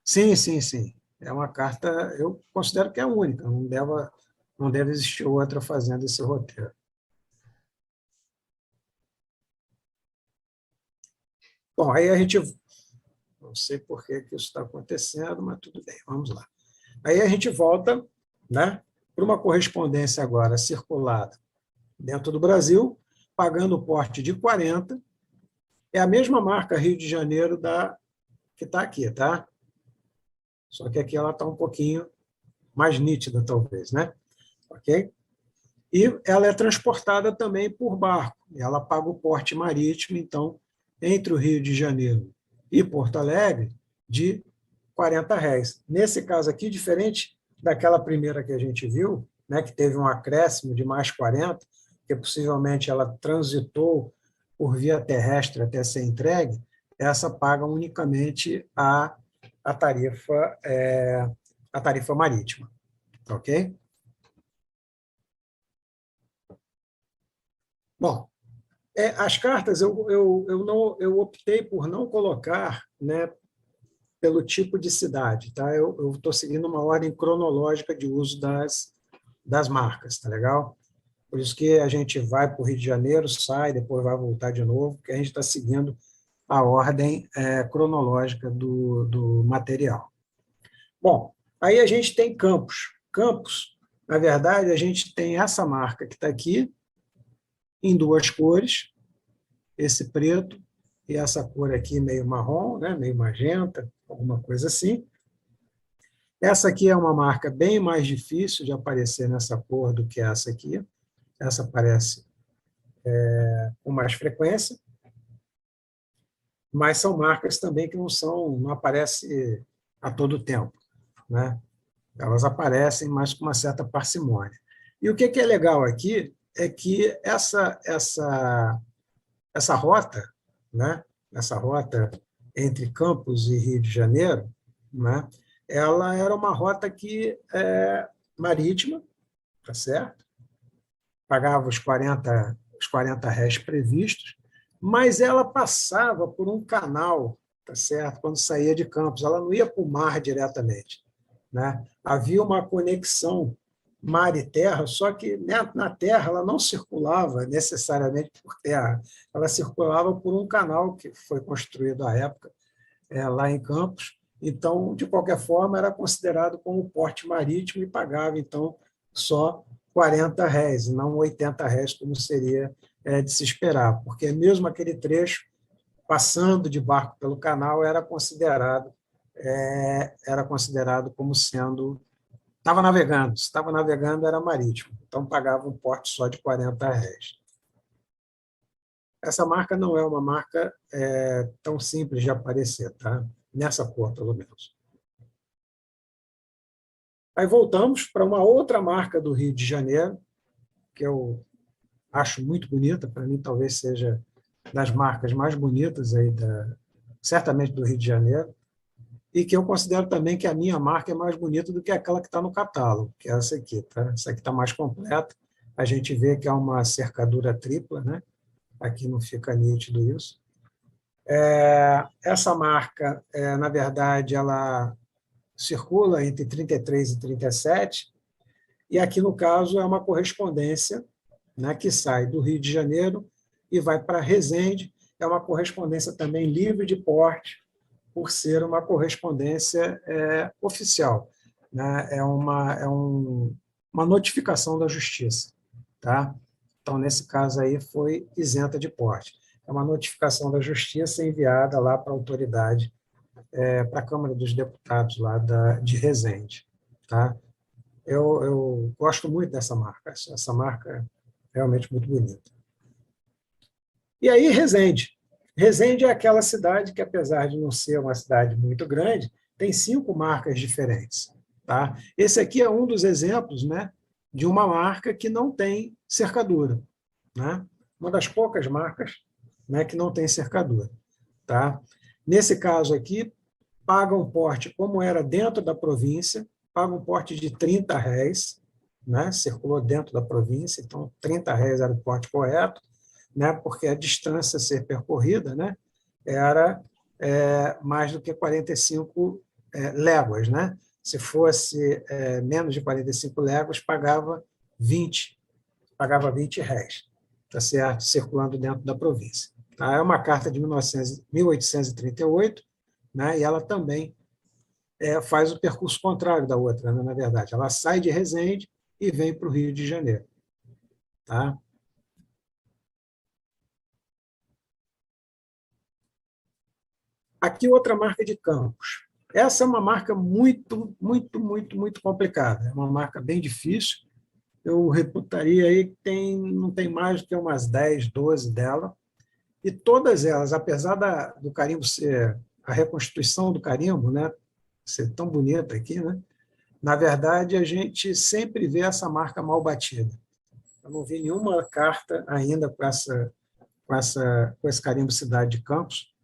[SPEAKER 1] Sim, sim, sim. É uma carta, eu considero que é única, não deve existir outra fazendo esse roteiro. Bom, aí a gente. Não sei por que isso está acontecendo, mas tudo bem, vamos lá. Aí a gente volta, né, para uma correspondência agora circulada dentro do Brasil, pagando o porte de 40. É a mesma marca Rio de Janeiro que está aqui, tá? Só que aqui ela está um pouquinho mais nítida, talvez, né? Ok? E ela é transportada também por barco. Ela paga o porte marítimo, então, entre o Rio de Janeiro e Porto Alegre, de R$ 40. Nesse caso aqui, diferente daquela primeira que a gente viu, né, que teve um acréscimo de mais 40, que possivelmente ela transitou por via terrestre até ser entregue, essa paga unicamente a tarifa, a tarifa marítima. Ok? Bom, as cartas eu optei por não colocar, né, pelo tipo de cidade, tá? Eu estou seguindo uma ordem cronológica de uso das marcas, tá legal? Por isso que a gente vai para o Rio de Janeiro, sai, depois vai voltar de novo, porque a gente está seguindo a ordem cronológica do material. Bom, aí a gente tem Campos. Campos, na verdade, a gente tem essa marca que está aqui, em duas cores, esse preto e essa cor aqui meio marrom, né, meio magenta, alguma coisa assim. Essa aqui é uma marca bem mais difícil de aparecer nessa cor do que essa aqui. Essa aparece com mais frequência, mas são marcas também que não aparecem a todo tempo, né? Elas aparecem, mas com uma certa parcimônia. E o que é legal aqui é que essa rota, né? Essa rota entre Campos e Rio de Janeiro, né? Ela era uma rota que marítima, tá certo? Pagava os 40 réis previstos, mas ela passava por um canal, tá certo? Quando saía de Campos, ela não ia para o mar diretamente, né? Havia uma conexão mar e terra, só que na terra ela não circulava necessariamente por terra, ela circulava por um canal que foi construído à época lá em Campos. Então, de qualquer forma, era considerado como porte marítimo e pagava, então, só R$ 40, não R$ 80, como seria de se esperar, porque mesmo aquele trecho, passando de barco pelo canal, era considerado como sendo... Estava navegando, se estava navegando, era marítimo, então pagava um porte só de R$ 40. Essa marca não é uma marca tão simples de aparecer, tá? Nessa cor, pelo menos. Aí voltamos para uma outra marca do Rio de Janeiro, que eu acho muito bonita, para mim talvez seja das marcas mais bonitas aí certamente do Rio de Janeiro, e que eu considero também que a minha marca é mais bonita do que aquela que está no catálogo, que é essa aqui, tá? Essa aqui está mais completa, a gente vê que é uma cercadura tripla, né? Aqui não fica nítido isso. Essa marca, na verdade, ela circula entre 33 e 37, e aqui, no caso, é uma correspondência, né, que sai do Rio de Janeiro e vai para Resende. É uma correspondência também livre de porte, por ser uma correspondência oficial, né? Uma notificação da Justiça. Tá? Então, nesse caso aí, foi isenta de porte. É uma notificação da Justiça enviada lá para a autoridade, para a Câmara dos Deputados lá de Resende. Tá? Eu gosto muito dessa marca. Essa marca é realmente muito bonita. E aí, Resende. Resende é aquela cidade que, apesar de não ser uma cidade muito grande, tem 5 marcas diferentes. Tá? Esse aqui é um dos exemplos, né, de uma marca que não tem cercadura. Né? Uma das poucas marcas, né, que não tem cercadura. Tá? Nesse caso aqui, paga um porte, como era dentro da província, paga um porte de R$30, né? Circulou dentro da província, então R$30 era o porte correto, né? Porque a distância a ser percorrida, né, era mais do que 45 léguas. Né? Se fosse menos de 45 léguas, pagava R$20, tá certo? Circulando dentro da província. Tá? É uma carta de 1838, né? E ela também faz o percurso contrário da outra, né? Na verdade. Ela sai de Resende e vem para o Rio de Janeiro. Tá? Aqui outra marca de Campos. Essa é uma marca muito, muito, muito, muito complicada. É uma marca bem difícil. Eu reputaria aí que não tem mais do que umas 10, 12 dela. E todas elas, apesar do carimbo ser a reconstituição do carimbo, né, ser tão bonita aqui, né, na verdade, a gente sempre vê essa marca mal batida. Eu não vi nenhuma carta ainda com esse carimbo Cidade de Campos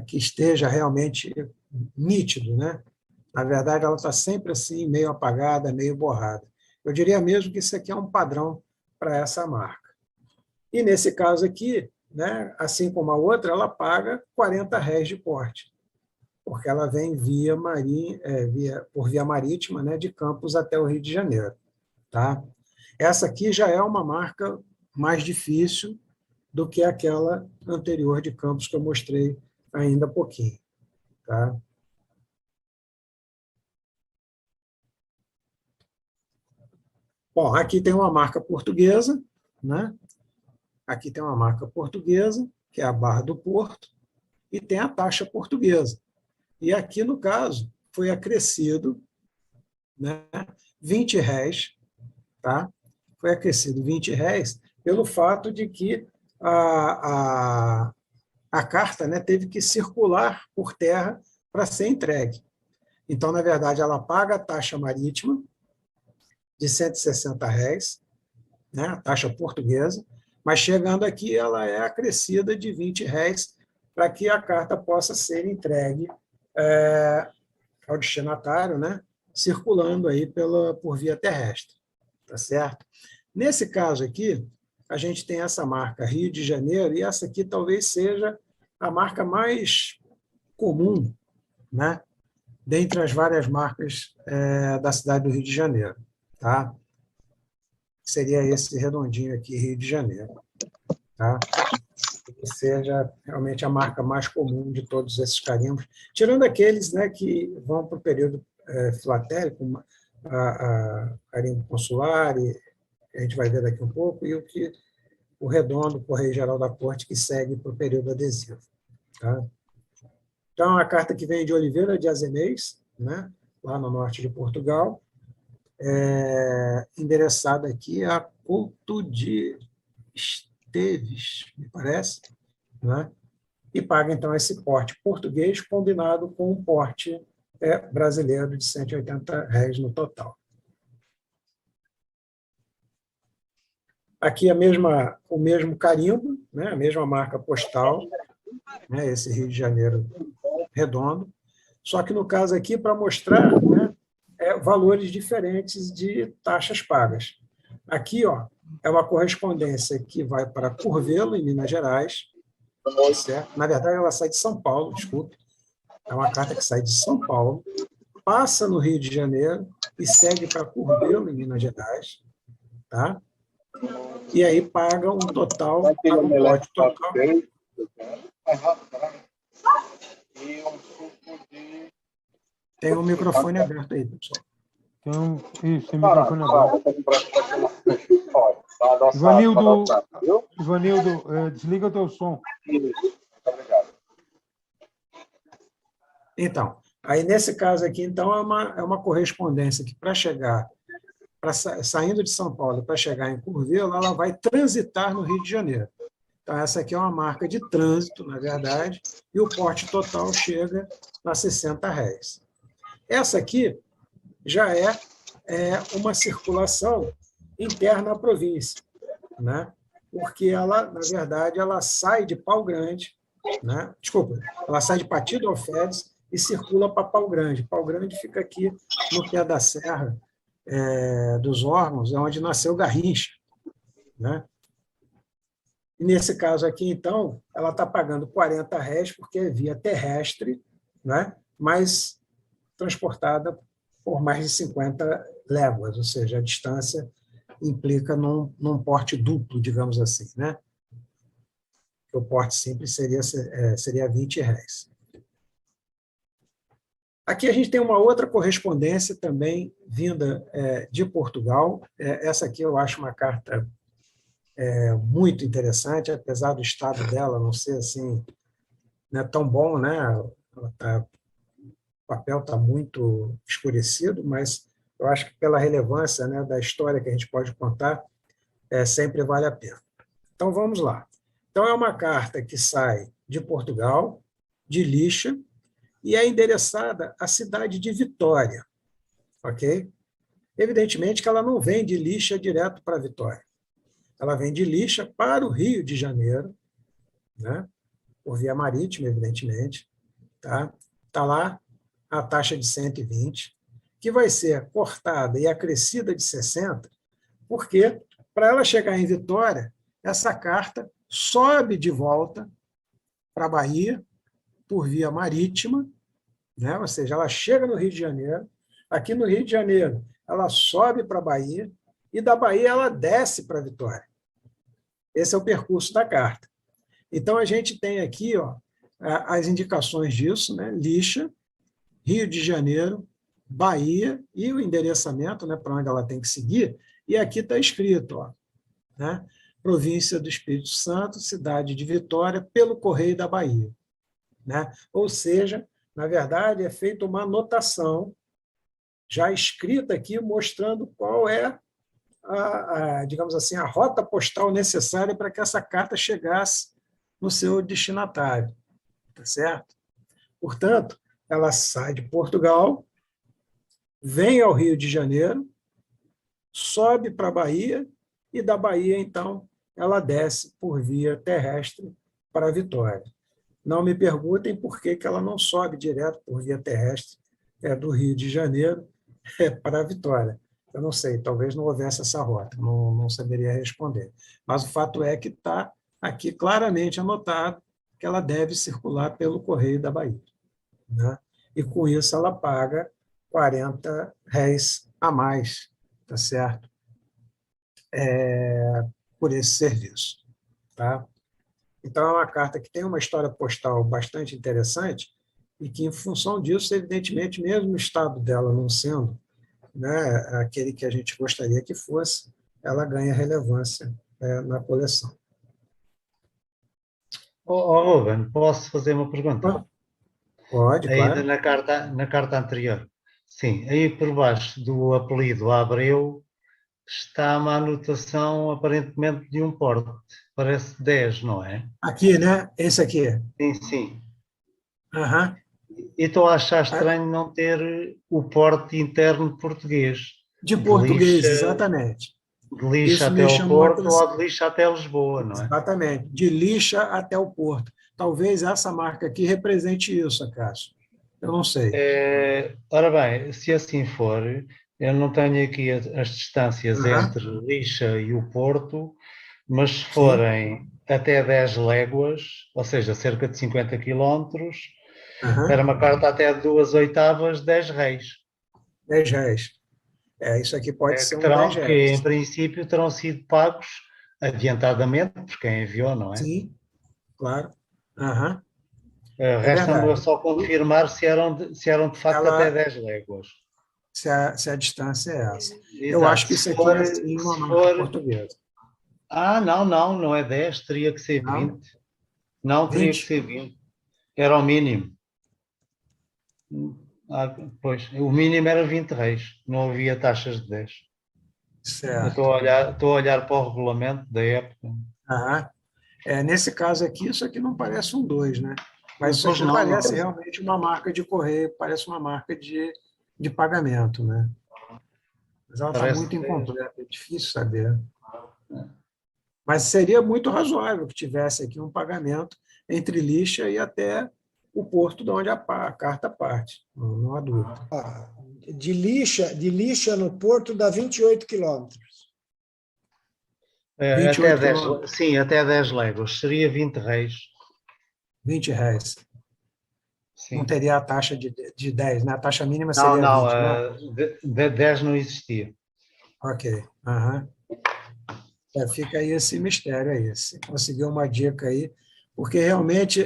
[SPEAKER 1] que esteja realmente nítido. Né? Na verdade, ela está sempre assim, meio apagada, meio borrada. Eu diria mesmo que isso aqui é um padrão para essa marca. E, nesse caso aqui, né, assim como a outra, ela paga R$40 de porte, porque ela vem por via marítima, né, de Campos até o Rio de Janeiro. Tá? Essa aqui já é uma marca mais difícil do que aquela anterior de Campos que eu mostrei ainda há pouquinho. Tá? Bom, aqui tem uma marca portuguesa, né? Aqui tem uma marca portuguesa, que é a Barra do Porto, e tem a taxa portuguesa. E aqui, no caso, foi acrescido, né, R$20, tá? Foi acrescido R$20 pelo fato de que a carta, né, teve que circular por terra para ser entregue. Então, na verdade, ela paga a taxa marítima de R$160, né, a taxa portuguesa, mas chegando aqui ela é acrescida de R$20 para que a carta possa ser entregue ao destinatário, né, circulando aí por via terrestre. Tá certo? Nesse caso aqui, a gente tem essa marca Rio de Janeiro, e essa aqui talvez seja a marca mais comum, né, dentre as várias marcas da cidade do Rio de Janeiro. Tá? Seria esse redondinho aqui, Rio de Janeiro. Tá? Que seja realmente a marca mais comum de todos esses carimbos, tirando aqueles, né, que vão para o período filatélico, a carimbo consular, e a gente vai ver daqui um pouco, e o redondo, o Correio Geral da Corte, que segue para o período adesivo. Tá? Então, a carta que vem de Oliveira de Azenês, né, lá no norte de Portugal, endereçada aqui a Couto de Esteves, me parece, né? E paga, então, esse porte português combinado com um porte brasileiro de R$180 no total. Aqui o mesmo carimbo, né? A mesma marca postal, né? Esse Rio de Janeiro redondo, só que, no caso aqui, para mostrar, né, valores diferentes de taxas pagas. Aqui, ó, é uma correspondência que vai para Curvelo, em Minas Gerais, certo? Na verdade, ela sai de São Paulo, desculpe. É uma carta que sai de São Paulo, passa no Rio de Janeiro e segue para Curvelo, em Minas Gerais. Tá? E aí paga um total, paga um lote total. Tem um microfone aberto aí, pessoal.
[SPEAKER 5] Isso, tem microfone aberto. Ivanildo, desliga o teu som.
[SPEAKER 1] Então, aí nesse caso aqui, então, é uma correspondência que, para chegar, saindo de São Paulo para chegar em Curvelo, ela vai transitar no Rio de Janeiro. Então, essa aqui é uma marca de trânsito, na verdade, e o porte total chega a R$60. Essa aqui já é uma circulação interna à província, né? Porque ela, na verdade, ela sai de Pau Grande, né? Desculpa, ela sai de Pati do Alferes e circula para Pau Grande. Pau Grande fica aqui no pé da serra dos Órgãos, é onde nasceu Garrincha, né? E nesse caso aqui, então, ela está pagando R$40 porque é via terrestre, né? Mas transportada por mais de 50 léguas, ou seja, a distância implica num porte duplo, digamos assim, né? O porte simples seria R$20. Aqui a gente tem uma outra correspondência também vinda de Portugal. Essa aqui eu acho uma carta muito interessante, apesar do estado dela não ser assim, não é tão bom, né? O papel está muito escurecido, mas eu acho que pela relevância, né, da história que a gente pode contar, sempre vale a pena. Então, vamos lá. Então, é uma carta que sai de Portugal, de Lixa, e é endereçada à cidade de Vitória, ok? Evidentemente que ela não vem de Lixa direto para Vitória. Ela vem de Lixa para o Rio de Janeiro, né? Por via marítima, evidentemente. Tá lá a taxa de 120, que vai ser cortada e acrescida de 60, porque, para ela chegar em Vitória, essa carta sobe de volta para a Bahia, por via marítima, né? Ou seja, ela chega no Rio de Janeiro, aqui no Rio de Janeiro, ela sobe para a Bahia, e da Bahia ela desce para Vitória. Esse é o percurso da carta. Então, a gente tem aqui as indicações disso, né? Lixa, Rio de Janeiro, Bahia, e o endereçamento, né, para onde ela tem que seguir, e aqui está escrito, né? Província do Espírito Santo, cidade de Vitória, pelo Correio da Bahia, né? Ou seja, na verdade, é feita uma anotação já escrita aqui, mostrando qual é digamos assim, a rota postal necessária para que essa carta chegasse no seu destinatário, tá certo? Portanto, ela sai de Portugal, vem ao Rio de Janeiro, sobe para a Bahia, e da Bahia, então, ela desce por via terrestre para Vitória. Não me perguntem por que ela não sobe direto por via terrestre do Rio de Janeiro para Vitória. Eu não sei, talvez não houvesse essa rota, não saberia responder. Mas o fato é que está aqui claramente anotado que ela deve circular pelo Correio da Bahia, né? E com isso ela paga R$40 a mais, tá certo? Por esse serviço, tá? Então, é uma carta que tem uma história postal bastante interessante e que, em função disso, evidentemente, mesmo o estado dela não sendo, né, aquele que a gente gostaria que fosse, ela ganha relevância na coleção.
[SPEAKER 4] Ruben, posso fazer uma pergunta?
[SPEAKER 1] Pode,
[SPEAKER 4] Ainda
[SPEAKER 1] claro.
[SPEAKER 4] na carta anterior. Sim, aí por baixo do apelido Abreu está uma anotação aparentemente de um porte. Parece 10, não é?
[SPEAKER 1] Aqui, né? Esse aqui.
[SPEAKER 4] Sim, sim.
[SPEAKER 1] Uhum.
[SPEAKER 4] E estou a achar estranho não ter o porte interno português.
[SPEAKER 1] De português, exatamente.
[SPEAKER 4] De Lixa
[SPEAKER 1] Isso
[SPEAKER 4] até
[SPEAKER 1] me
[SPEAKER 4] o
[SPEAKER 1] chamou a
[SPEAKER 4] Porto ou
[SPEAKER 1] atenção.
[SPEAKER 4] de Lixa até Lisboa, não é?
[SPEAKER 1] Exatamente. De Lixa até o Porto. Talvez essa marca aqui represente isso, Acácio. Eu não sei.
[SPEAKER 4] Ora bem, se assim for, eu não tenho aqui as distâncias entre Lixa e o Porto, mas se forem até 10 léguas, ou seja, cerca de 50 quilómetros, era uma carta até 2/8, 10 réis.
[SPEAKER 1] 10 reais. Isso aqui pode ser um 10
[SPEAKER 4] Que
[SPEAKER 1] reais.
[SPEAKER 4] em princípio terão sido pagos adiantadamente por quem enviou, não é?
[SPEAKER 1] Sim, claro.
[SPEAKER 4] Resta-me
[SPEAKER 1] Verdade.
[SPEAKER 4] só confirmar se eram de facto até 10 léguas.
[SPEAKER 1] Se a distância é essa.
[SPEAKER 4] Exato.
[SPEAKER 1] Eu acho que isso aqui é sim uma marca portuguesa.
[SPEAKER 4] Não é 10, teria que ser 20. Não, teria que ser 20. Era o mínimo. Pois, o mínimo era 20 réis, não havia taxas de 10.
[SPEAKER 1] Certo.
[SPEAKER 4] Estou a olhar para o regulamento da época.
[SPEAKER 1] Nesse caso aqui, isso aqui não parece um 2, né? Mas isso
[SPEAKER 4] Pois
[SPEAKER 1] aqui
[SPEAKER 4] não,
[SPEAKER 1] parece
[SPEAKER 4] não.
[SPEAKER 1] realmente uma marca de correio, parece uma marca de pagamento, né? Mas ela está
[SPEAKER 4] Parece
[SPEAKER 1] muito
[SPEAKER 4] que é.
[SPEAKER 1] incompleta, é difícil saber. Mas seria muito razoável que tivesse aqui um pagamento entre Lixa e até o porto de onde a carta parte, não há dúvida.
[SPEAKER 2] Ah, de Lixa no porto dá 28 quilômetros.
[SPEAKER 4] Até
[SPEAKER 1] 28
[SPEAKER 4] 10,
[SPEAKER 1] quilômetros,
[SPEAKER 4] sim, até 10 léguas. Seria 20 reis.
[SPEAKER 1] R$ 20. Não
[SPEAKER 4] Sim.
[SPEAKER 1] teria a taxa de 10, né? A taxa mínima
[SPEAKER 4] Não,
[SPEAKER 1] seria
[SPEAKER 4] não,
[SPEAKER 1] 20, não é?
[SPEAKER 4] 10 não existia.
[SPEAKER 1] Ok. Aham. Fica aí esse mistério aí. Se conseguiu uma dica aí, porque realmente,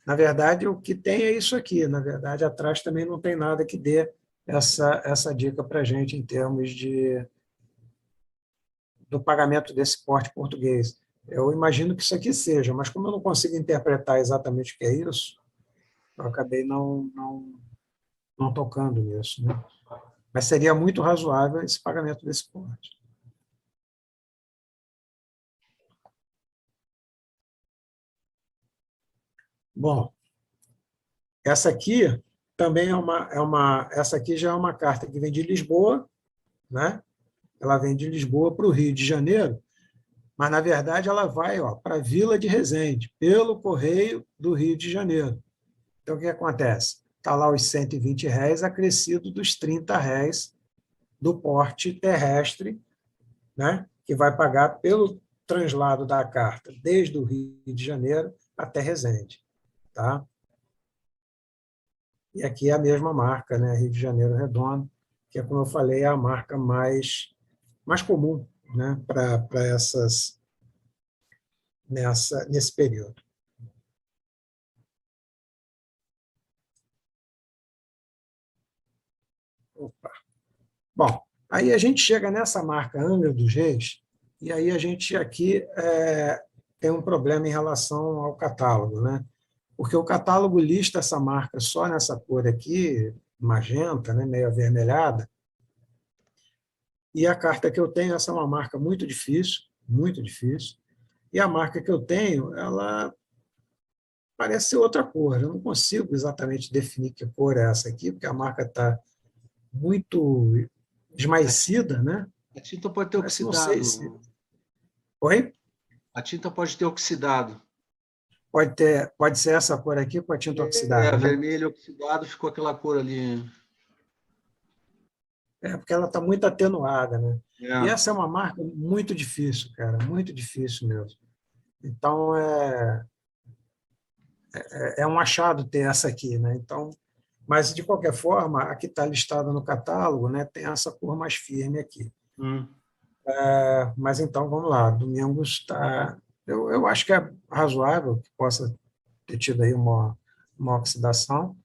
[SPEAKER 1] na verdade, o que tem é isso aqui. Na verdade, atrás também não tem nada que dê essa dica para a gente em termos do pagamento desse porte português. Eu imagino que isso aqui seja, mas como eu não consigo interpretar exatamente o que é isso, eu acabei não tocando nisso, né? Mas seria muito razoável esse pagamento desse porte. Bom, essa aqui também essa aqui já é uma carta que vem de Lisboa, né? Ela vem de Lisboa para o Rio de Janeiro, mas, na verdade, ela vai para a Vila de Resende, pelo Correio do Rio de Janeiro. Então, o que acontece? Está lá os R$ 120 acrescido dos R$ 30 do porte terrestre, né? Que vai pagar pelo translado da carta desde o Rio de Janeiro até Resende. Tá? E aqui é a mesma marca, né? Rio de Janeiro Redondo, que é, como eu falei, a marca mais comum, né? Para essas nesse período. Opa. Bom, aí a gente chega nessa marca Angra dos Reis, e aí a gente aqui tem um problema em relação ao catálogo, né? Porque o catálogo lista essa marca só nessa cor aqui, magenta, né, meio avermelhada, e a carta que eu tenho, essa é uma marca muito difícil, e a marca que eu tenho, ela parece ser outra cor, eu não consigo exatamente definir que cor é essa aqui, porque a marca está muito esmaecida, né?
[SPEAKER 6] A tinta pode ter
[SPEAKER 1] Parece, não sei
[SPEAKER 6] oxidado.
[SPEAKER 1] se... Oi?
[SPEAKER 6] A tinta pode ter oxidado.
[SPEAKER 1] Pode ser essa cor aqui com a tinta oxidada, né?
[SPEAKER 6] Vermelho oxidado, ficou aquela cor ali.
[SPEAKER 1] Porque ela está muito atenuada, né? E
[SPEAKER 6] É.
[SPEAKER 1] essa é uma marca muito difícil, cara, muito difícil mesmo. Então, é um achado ter essa aqui, né? Então, mas, de qualquer forma, a que está listada no catálogo, né, tem essa cor mais firme aqui. Mas, então, vamos lá. Domingos está... Eu acho que é razoável que possa ter tido aí uma oxidação,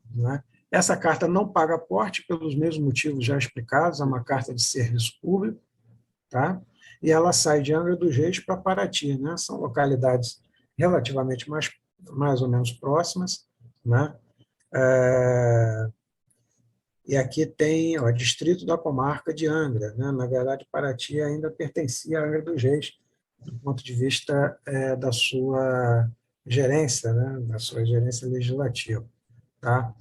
[SPEAKER 1] né? Essa carta não paga porte pelos mesmos motivos já explicados, é uma carta de serviço público, tá? E ela sai de Angra dos Reis para Paraty, né? São localidades relativamente mais ou menos próximas, né? E aqui tem o distrito da comarca de Angra, né? Na verdade, Paraty ainda pertencia a Angra dos Reis, do ponto de vista da sua gerência, né? Da sua gerência legislativa, tá?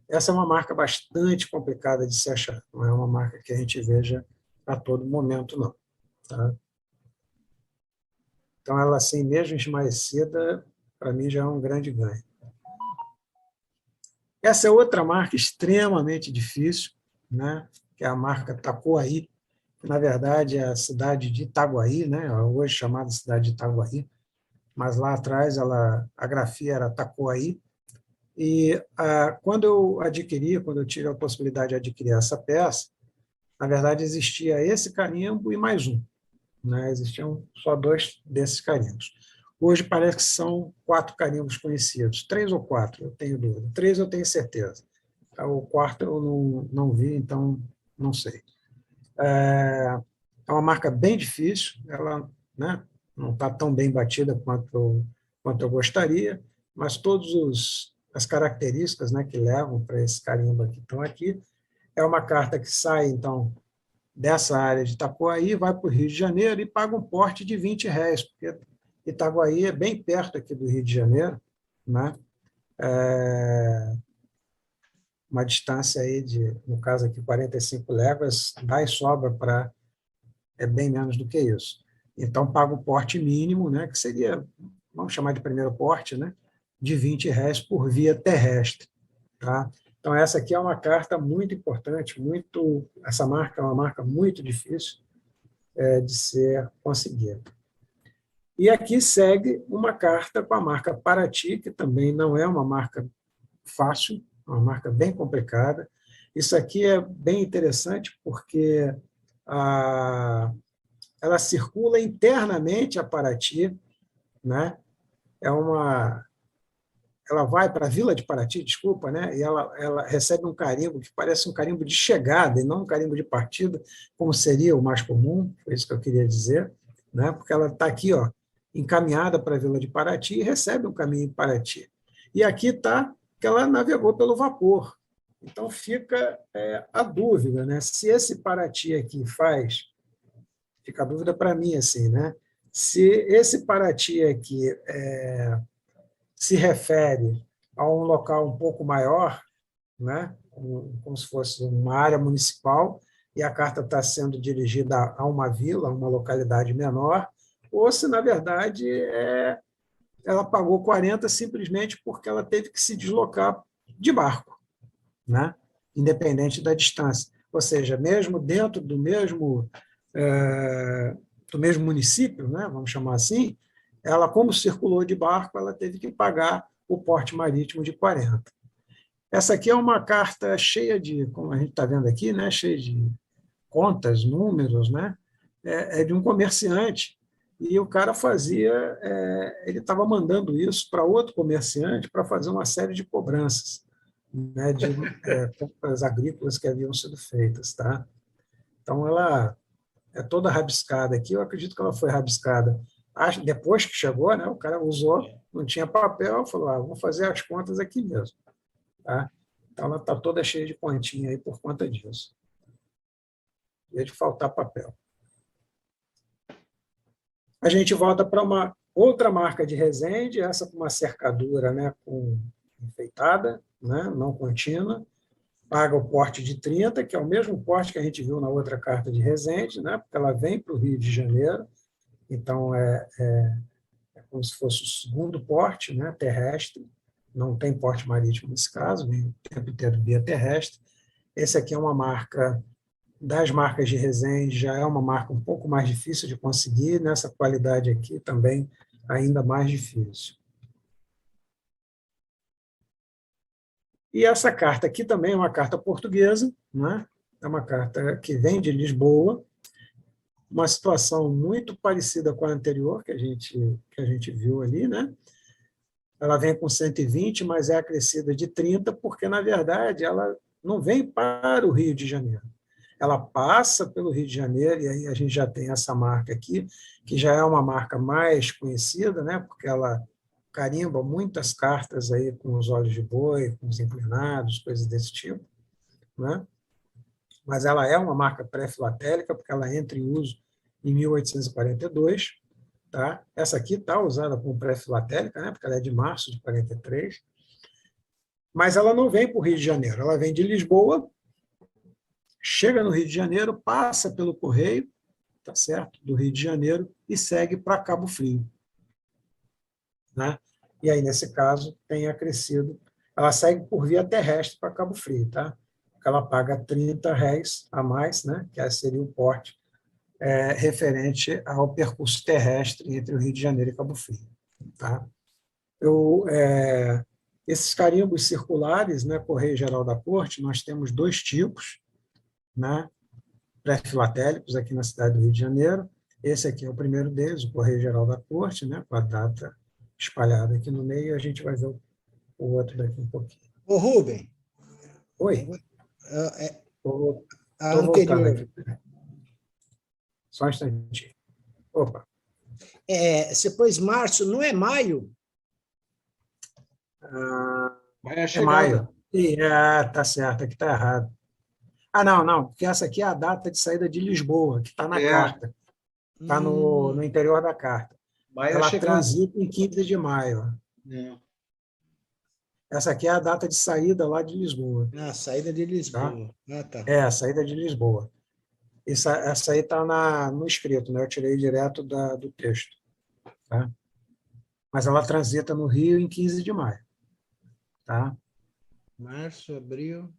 [SPEAKER 1] Essa é uma marca bastante complicada de se achar, não é uma marca que a gente veja a todo momento, não. Tá? Então, ela, assim, mesmo esmaecida, para mim já é um grande ganho. Essa é outra marca extremamente difícil, né? Que é a marca Tacoaí, que, na verdade, é a cidade de Itaguaí, né? Hoje chamada cidade de Itaguaí, mas lá atrás a grafia era Tacoaí. E quando eu tive a possibilidade de adquirir essa peça, na verdade, existia esse carimbo e mais um, né? Existiam só 2 desses carimbos. Hoje parece que são 4 carimbos conhecidos, 3 ou 4, eu tenho dúvida. 3 eu tenho certeza. O 4 eu não vi, então não sei. É uma marca bem difícil, ela, né, não está tão bem batida quanto eu gostaria, mas todas as características, né, que levam para esse carimbo aqui estão aqui. É uma carta que sai, então, dessa área de Itacoaí, vai para o Rio de Janeiro e paga um porte de R$ 20, porque Itaguaí é bem perto aqui do Rio de Janeiro, né? Uma distância aí de, no caso aqui, 45 léguas, dá e sobra para, é bem menos do que isso. Então, paga o porte mínimo, né, que seria, vamos chamar de primeiro porte, né, de R$ 20 por via terrestre. Tá? Então, essa aqui é uma carta muito importante, essa marca é uma marca muito difícil de ser conseguida. E aqui segue uma carta com a marca Paraty, que também não é uma marca fácil, é uma marca bem complicada. Isso aqui é bem interessante porque ela circula internamente a Paraty, né? Ela vai para a Vila de Paraty, desculpa, né? E ela recebe um carimbo que parece um carimbo de chegada e não um carimbo de partida, como seria o mais comum, foi isso que eu queria dizer, né? Porque ela está aqui, ó, encaminhada para a Vila de Paraty e recebe um caminho em Paraty. E aqui está que ela navegou pelo vapor. Então fica a dúvida, né? Se esse Paraty aqui fica a dúvida para mim, assim, né? Se esse Paraty aqui se refere a um local um pouco maior, né? Como se fosse uma área municipal, e a carta está sendo dirigida a uma vila, a uma localidade menor, ou se, na verdade, ela pagou 40 simplesmente porque ela teve que se deslocar de barco, né? Independente da distância. Ou seja, mesmo dentro do mesmo município, né? Vamos chamar assim, ela, como circulou de barco, ela teve que pagar o porte marítimo de 40. Essa aqui é uma carta cheia de, como a gente está vendo aqui, né? Cheia de contas, números, né? É de um comerciante. E o cara ele estava mandando isso para outro comerciante para fazer uma série de cobranças, né, de compras agrícolas que haviam sido feitas. Tá? Então, ela é toda rabiscada aqui. Eu acredito que ela foi rabiscada depois que chegou, né, o cara usou, não tinha papel, falou, vou fazer as contas aqui mesmo. Tá? Então, ela está toda cheia de pontinha aí por conta disso. E de faltar papel. A gente volta para uma outra marca de Resende, essa com uma cercadura, né, enfeitada, né, não contínua, paga o porte de 30, que é o mesmo porte que a gente viu na outra carta de Resende, né, porque ela vem para o Rio de Janeiro, então é como se fosse o segundo porte, né, terrestre, não tem porte marítimo nesse caso, vem o tempo inteiro via terrestre. Esse aqui é uma marca das marcas de Resende, já é uma marca um pouco mais difícil de conseguir, nessa qualidade aqui também ainda mais difícil. E essa carta aqui também é uma carta portuguesa, né? É uma carta que vem de Lisboa, uma situação muito parecida com a anterior que a gente viu ali, né? Ela vem com 120, mas é acrescida de 30, porque, na verdade, ela não vem para o Rio de Janeiro. Ela passa pelo Rio de Janeiro, e aí a gente já tem essa marca aqui, que já é uma marca mais conhecida, né, porque ela carimba muitas cartas aí com os olhos de boi, com os inclinados, coisas desse tipo, né? Mas ela é uma marca pré-filatélica, porque ela entra em uso em 1842. Tá? Essa aqui está usada como pré-filatélica, né, porque ela é de março de 43, mas ela não vem para o Rio de Janeiro, ela vem de Lisboa, chega no Rio de Janeiro, passa pelo correio, tá certo? Do Rio de Janeiro e segue para Cabo Frio. Né? E aí, nesse caso, tem acrescido, ela segue por via terrestre para Cabo Frio, tá? Porque ela paga R$30 a mais, né? Que seria o porte referente ao percurso terrestre entre o Rio de Janeiro e Cabo Frio. Tá? Esses carimbos circulares, né, Correio Geral da Corte, nós temos 2 tipos, né, pré-filatélicos aqui na cidade do Rio de Janeiro. Esse aqui é o primeiro deles, o Correio Geral da Corte, né, com a data espalhada aqui no meio, e a gente vai ver o outro daqui um pouquinho.
[SPEAKER 2] Ô, Rubem.
[SPEAKER 1] Oi. Estou voltando aqui. Só um instantinho. Opa.
[SPEAKER 2] Você pôs março, não é maio?
[SPEAKER 6] É
[SPEAKER 1] maio. Tá certo, aqui está errado. Não, porque essa aqui é a data de saída de Lisboa, que está na carta. Está no interior da carta.
[SPEAKER 6] Maio
[SPEAKER 1] ela
[SPEAKER 6] chegada.
[SPEAKER 1] transita em 15 de maio.
[SPEAKER 6] É.
[SPEAKER 1] Essa aqui é a data de saída lá de Lisboa.
[SPEAKER 2] Ah, saída de Lisboa. Ah, tá.
[SPEAKER 1] É, a saída de Lisboa. Essa aí está no escrito, né? Eu tirei direto do texto. Tá? Mas ela transita no Rio em 15 de maio. Tá?
[SPEAKER 2] Março, abril.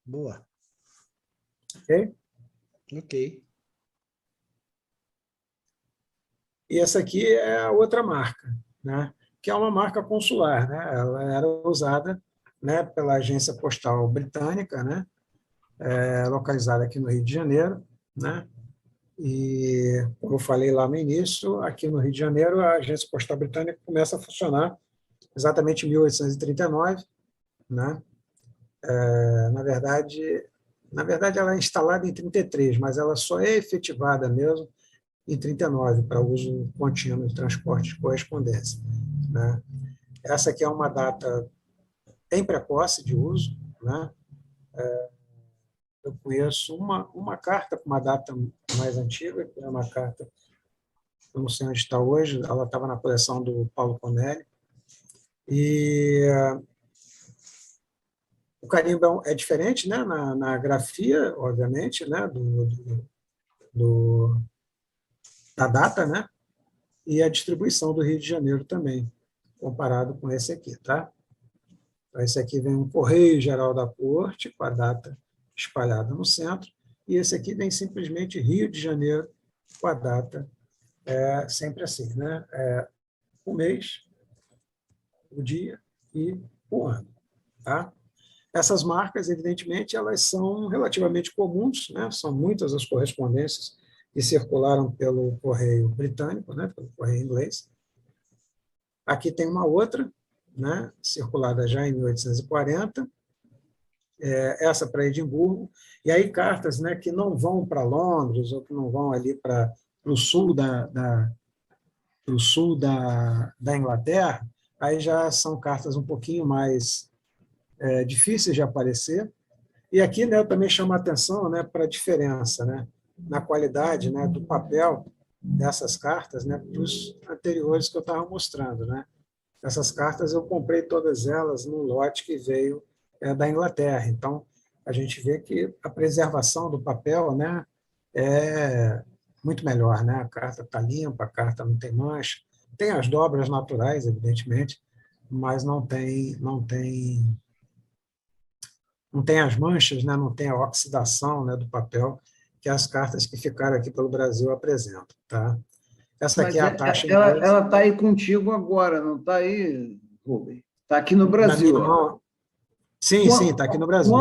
[SPEAKER 2] Boa.
[SPEAKER 1] Ok?
[SPEAKER 2] Ok.
[SPEAKER 1] E essa aqui é a outra marca, né? Que é uma marca consular. Né? Ela era usada, né, pela agência postal britânica, né? Localizada aqui no Rio de Janeiro. Né? E, como eu falei lá no início, aqui no Rio de Janeiro, a agência postal britânica começa a funcionar exatamente em 1839. Né? Na verdade, ela é instalada em 33, mas ela só é efetivada mesmo em 39, para uso contínuo de transporte de correspondência. Né? Essa aqui é uma data bem precoce de uso. Né? Eu conheço uma carta com uma data mais antiga, que é uma carta, eu não sei onde está hoje, ela estava na coleção do Paulo Conelli. E o carimbo é diferente, né, na grafia, obviamente, né, da data, né, e a distribuição do Rio de Janeiro também, comparado com esse aqui. Tá? Então, esse aqui vem um Correio Geral da Corte, com a data espalhada no centro, e esse aqui vem simplesmente Rio de Janeiro, com a data sempre assim, né? O mês, o dia e o ano. Tá? Essas marcas, evidentemente, elas são relativamente comuns, né? São muitas as correspondências que circularam pelo correio britânico, né? Pelo correio inglês. Aqui tem uma outra, né? Circulada já em 1840, essa para Edimburgo, e aí cartas, né, que não vão para Londres ou que não vão ali para o sul da Inglaterra, aí já são cartas um pouquinho mais difíceis de aparecer. E aqui, né, eu também chamo a atenção, né, para a diferença, né, na qualidade, né, do papel dessas cartas, né, dos anteriores que eu estava mostrando. Né. Essas cartas eu comprei todas elas num lote que veio da Inglaterra. Então, a gente vê que a preservação do papel, né, é muito melhor. Né? A carta está limpa, a carta não tem mancha. Tem as dobras naturais, evidentemente, mas não tem as manchas, né? Não tem a oxidação, né, do papel que as cartas que ficaram aqui pelo Brasil apresentam. Tá? Essa aqui é a taxa inglesa.
[SPEAKER 7] Ela está aí contigo agora, não está aí, Rubem? Está aqui no Brasil.
[SPEAKER 1] Na minha mão. Sim, está aqui no Brasil.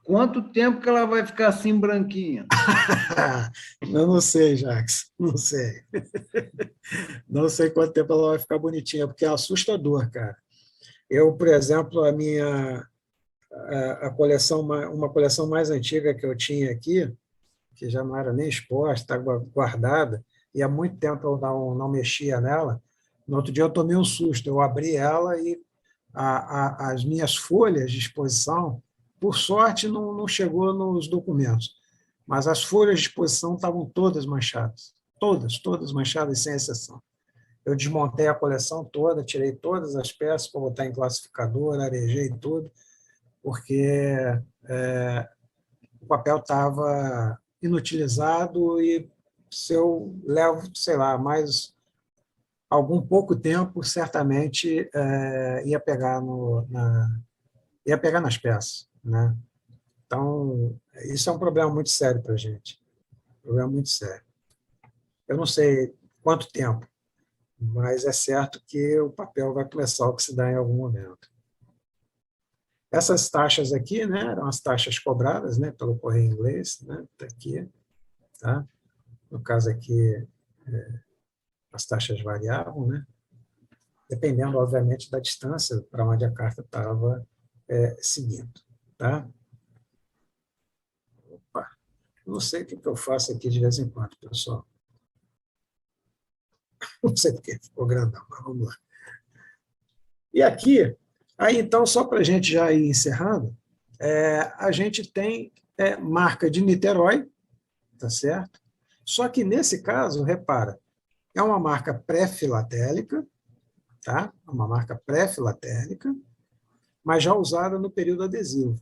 [SPEAKER 7] Quanto tempo que ela vai ficar assim branquinha?
[SPEAKER 1] Eu não sei, Jacques, não sei. Não sei quanto tempo ela vai ficar bonitinha, porque é assustador, cara. Eu, por exemplo, a coleção, uma coleção mais antiga que eu tinha aqui, que já não era nem exposta, estava guardada, e há muito tempo eu não mexia nela. No outro dia eu tomei um susto, eu abri ela e as minhas folhas de exposição, por sorte, não chegou nos documentos, mas as folhas de exposição estavam todas manchadas, todas manchadas, sem exceção. Eu desmontei a coleção toda, tirei todas as peças para botar em classificador, arejei tudo, porque o papel estava inutilizado e se eu levo, sei lá, mais algum pouco tempo, certamente ia pegar nas peças. Né? Então, isso é um problema muito sério para a gente. Um problema muito sério. Eu não sei quanto tempo, mas é certo que o papel vai começar a oxidar em algum momento. Essas taxas aqui, né, eram as taxas cobradas, né, pelo correio inglês, né, tá aqui, tá? No caso aqui, as taxas variavam, né, dependendo, obviamente, da distância para onde a carta estava seguindo. Tá? Opa, não sei o que eu faço aqui de vez em quando, pessoal. Não sei porque ficou grandão, mas vamos lá. E aqui, aí então, só para a gente já ir encerrando, a gente tem marca de Niterói, tá certo? Só que, nesse caso, repara, é uma marca pré-filatélica, tá? Uma marca pré-filatélica, mas já usada no período adesivo,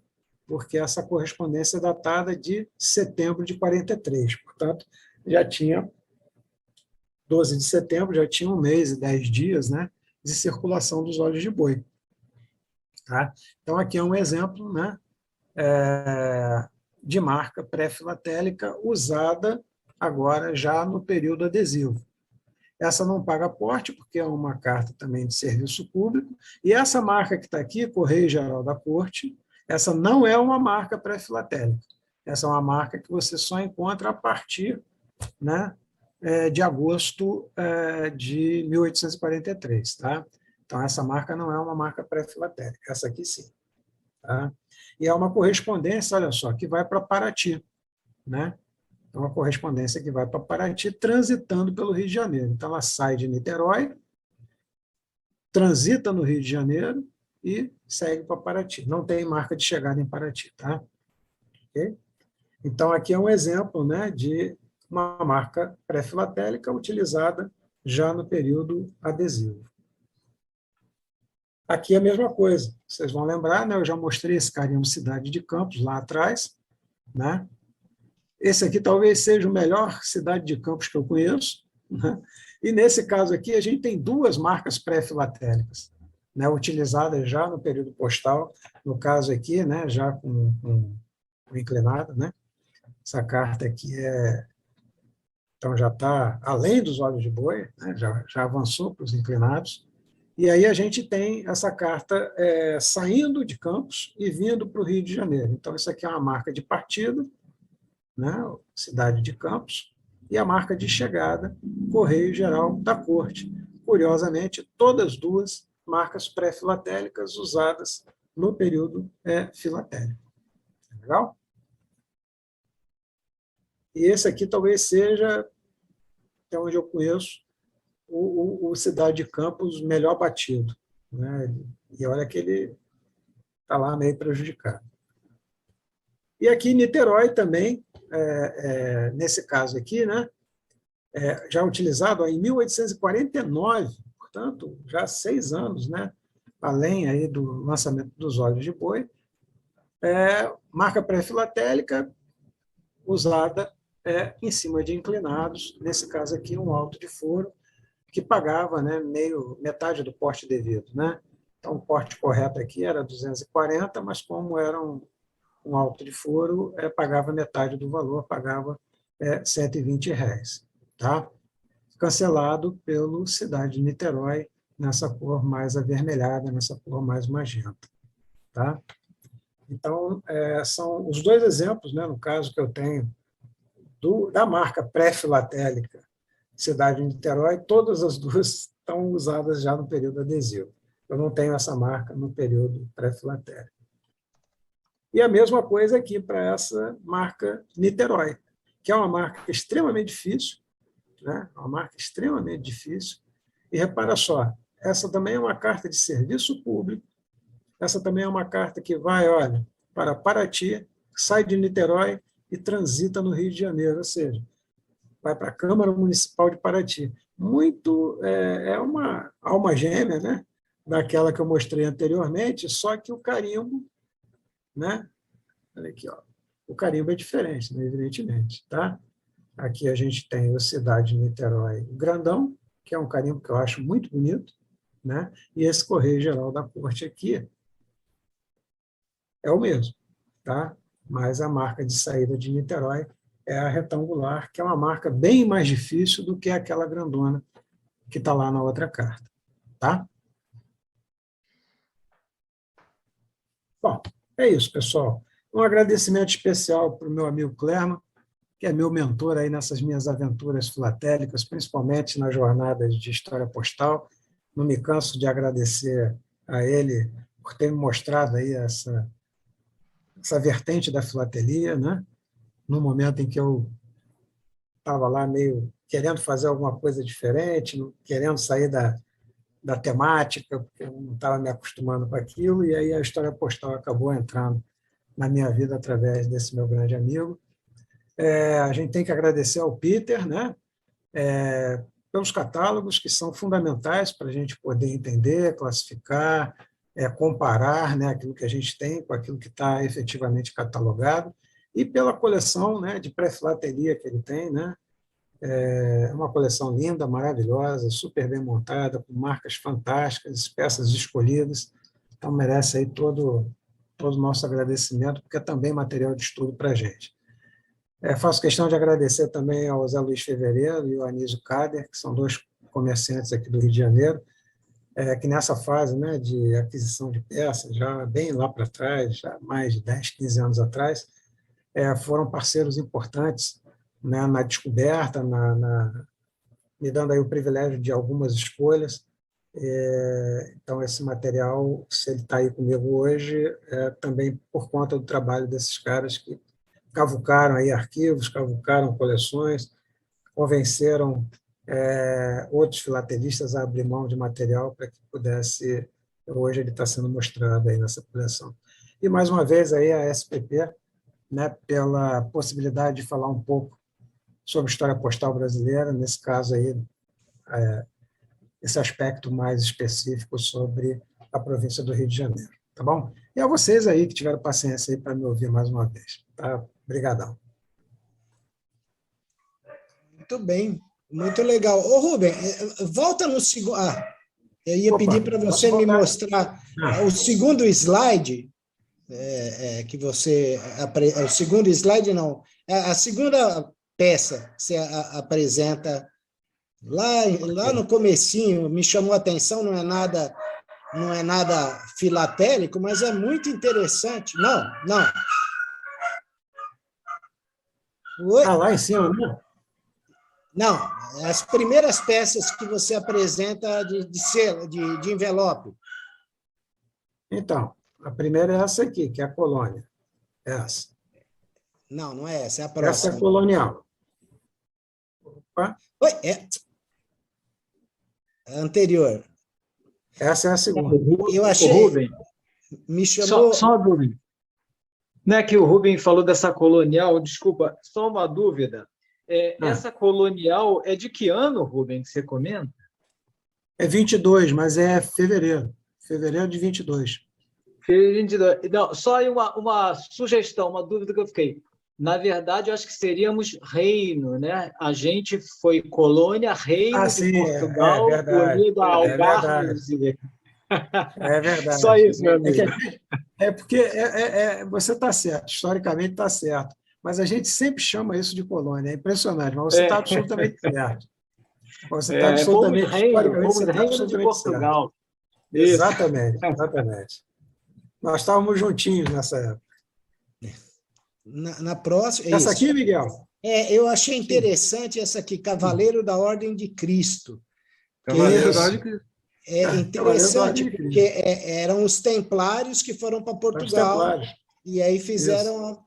[SPEAKER 1] porque essa correspondência é datada de setembro de 43, portanto, já tinha 12 de setembro, já tinha 1 mês e 10 dias, né, de circulação dos óleos de boi. Tá? Então, aqui é um exemplo, né, de marca pré-filatélica usada agora já no período adesivo. Essa não paga porte, porque é uma carta também de serviço público, e essa marca que está aqui, Correio Geral da Corte, essa não é uma marca pré-filatélica. Essa é uma marca que você só encontra a partir, né, de agosto de 1843. Tá? Então, essa marca não é uma marca pré-filatélica, essa aqui sim. Tá? E é uma correspondência, olha só, que vai para Paraty, né? É uma correspondência que vai para Paraty, transitando pelo Rio de Janeiro. Então, ela sai de Niterói, transita no Rio de Janeiro e segue para Paraty. Não tem marca de chegada em Paraty. Tá? Okay? Então, aqui é um exemplo, né, de uma marca pré-filatélica utilizada já no período adesivo. Aqui é a mesma coisa. Vocês vão lembrar, né, eu já mostrei esse carimbo Cidade de Campos lá atrás, né? Esse aqui talvez seja o melhor Cidade de Campos que eu conheço, né? E nesse caso aqui a gente tem 2 marcas pré-filatélicas, né, utilizadas já no período postal, no caso aqui, né, já com inclinada, né? Essa carta aqui então já está além dos óleos de boi, né? já avançou para os inclinados, e aí a gente tem essa carta saindo de Campos e vindo para o Rio de Janeiro. Então, isso aqui é uma marca de partida, né, Cidade de Campos, e a marca de chegada, Correio Geral da Corte. Curiosamente, todas 2 marcas pré-filatélicas usadas no período filatélico. Legal? E esse aqui talvez seja, até onde eu conheço, o Cidade de Campos melhor batido, né? E olha que ele está lá meio prejudicado. E aqui em Niterói também, nesse caso aqui, né, já utilizado em 1849, portanto, já há 6 anos, né, além aí do lançamento dos óleos de boi, marca pré-filatélica usada em cima de inclinados, nesse caso aqui um alto de foro, que pagava, né, metade do porte devido. Né? Então, o porte correto aqui era 240, mas como era um alto de foro, pagava metade do valor, pagava R$120. Tá? Cancelado pelo Cidade de Niterói, nessa cor mais avermelhada, nessa cor mais magenta. Tá? Então, são os 2 exemplos, né, no caso que eu tenho, da marca pré-filatélica Cidade de Niterói, todas as 2 estão usadas já no período adesivo. Eu não tenho essa marca no período pré-filatélico. E a mesma coisa aqui para essa marca Niterói, que é uma marca extremamente difícil, né? Uma marca extremamente difícil. E repara só, essa também é uma carta de serviço público, essa também é uma carta que vai, olha, para Paraty, sai de Niterói e transita no Rio de Janeiro, ou seja, vai para a Câmara Municipal de Paraty. Muito, uma alma gêmea, né? Daquela que eu mostrei anteriormente, só que o carimbo, né? Olha aqui, ó. O carimbo é diferente, né? Evidentemente. Tá? Aqui a gente tem o Cidade de Niterói grandão, que é um carimbo que eu acho muito bonito, né? E esse Correio Geral da Corte aqui é o mesmo, tá? Mas a marca de saída de Niterói é a retangular, que é uma marca bem mais difícil do que aquela grandona que está lá na outra carta. Tá? Bom, é isso, pessoal. Um agradecimento especial para o meu amigo Clerman, que é meu mentor aí nessas minhas aventuras filatélicas, principalmente nas jornadas de história postal. Não me canso de agradecer a ele por ter me mostrado aí essa vertente da filatelia, né? No momento em que eu estava lá meio querendo fazer alguma coisa diferente, querendo sair da temática, porque eu não estava me acostumando com aquilo, e aí a história postal acabou entrando na minha vida através desse meu grande amigo. A gente tem que agradecer ao Peter, né? Pelos catálogos que são fundamentais para a gente poder entender, classificar, comparar, né, aquilo que a gente tem com aquilo que está efetivamente catalogado, e pela coleção, né, de pré-filateria que ele tem, né? É uma coleção linda, maravilhosa, super bem montada, com marcas fantásticas, peças escolhidas. Então, merece aí todo o nosso agradecimento, porque é também material de estudo para a gente. Faço questão de agradecer também ao Zé Luiz Fevereiro e ao Anísio Kader, que são 2 comerciantes aqui do Rio de Janeiro, que nessa fase, né, de aquisição de peças, já bem lá para trás, já mais de 10, 15 anos atrás, foram parceiros importantes, né, na descoberta, me dando aí o privilégio de algumas escolhas. Então, esse material, se ele está aí comigo hoje, também por conta do trabalho desses caras que cavucaram aí arquivos, cavucaram coleções, convenceram outros filatelistas a abrir mão de material para que pudesse, hoje ele está sendo mostrado aí nessa coleção. E, mais uma vez, aí a SPP, né, pela possibilidade de falar um pouco sobre história postal brasileira, nesse caso aí, esse aspecto mais específico sobre a província do Rio de Janeiro, tá bom? E a vocês aí que tiveram paciência aí para me ouvir mais uma vez, tá? Obrigadão.
[SPEAKER 2] Muito bem, muito legal. Ô, Rubem, volta no segundo... eu ia pedir para você me mostrar o segundo slide, que você... O segundo slide, não. A segunda peça que você apresenta lá no comecinho, me chamou a atenção, não é nada filatélico, mas é muito interessante. Não. Oi?
[SPEAKER 1] Lá em cima, né?
[SPEAKER 2] Não, as primeiras peças que você apresenta de envelope.
[SPEAKER 1] Então, a primeira é essa aqui, que é a colônia. Essa.
[SPEAKER 2] Não é essa, é a próxima.
[SPEAKER 1] Essa é a colonial. Opa.
[SPEAKER 2] Oi, anterior.
[SPEAKER 1] Essa é a segunda.
[SPEAKER 2] Eu achei...
[SPEAKER 3] Rubem,
[SPEAKER 2] me chamou...
[SPEAKER 3] Só uma dúvida. Não é que o Rubem falou dessa colonial, desculpa, só uma dúvida. Essa colonial é de que ano, Rubem, que você comenta?
[SPEAKER 1] É 22, mas é fevereiro. Fevereiro de 22.
[SPEAKER 3] Não, só aí uma sugestão, uma dúvida que eu fiquei. Na verdade, eu acho que seríamos reino, né? A gente foi colônia, reino de Portugal, colônia da Algarve.
[SPEAKER 1] É verdade.
[SPEAKER 3] Só isso, meu amigo.
[SPEAKER 1] Porque você está certo, historicamente está certo, mas a gente sempre chama isso de colônia, é impressionante, mas você está absolutamente certo. Você está absolutamente
[SPEAKER 3] reino de Portugal.
[SPEAKER 1] Exatamente. Nós estávamos juntinhos nessa época.
[SPEAKER 2] Na próxima...
[SPEAKER 1] Essa aqui, Miguel?
[SPEAKER 2] Eu achei interessante essa aqui, Cavaleiro da Ordem de Cristo.
[SPEAKER 6] Cavaleiro da Ordem de Cristo.
[SPEAKER 2] É interessante, porque eram os templários que foram para Portugal, e aí fizeram...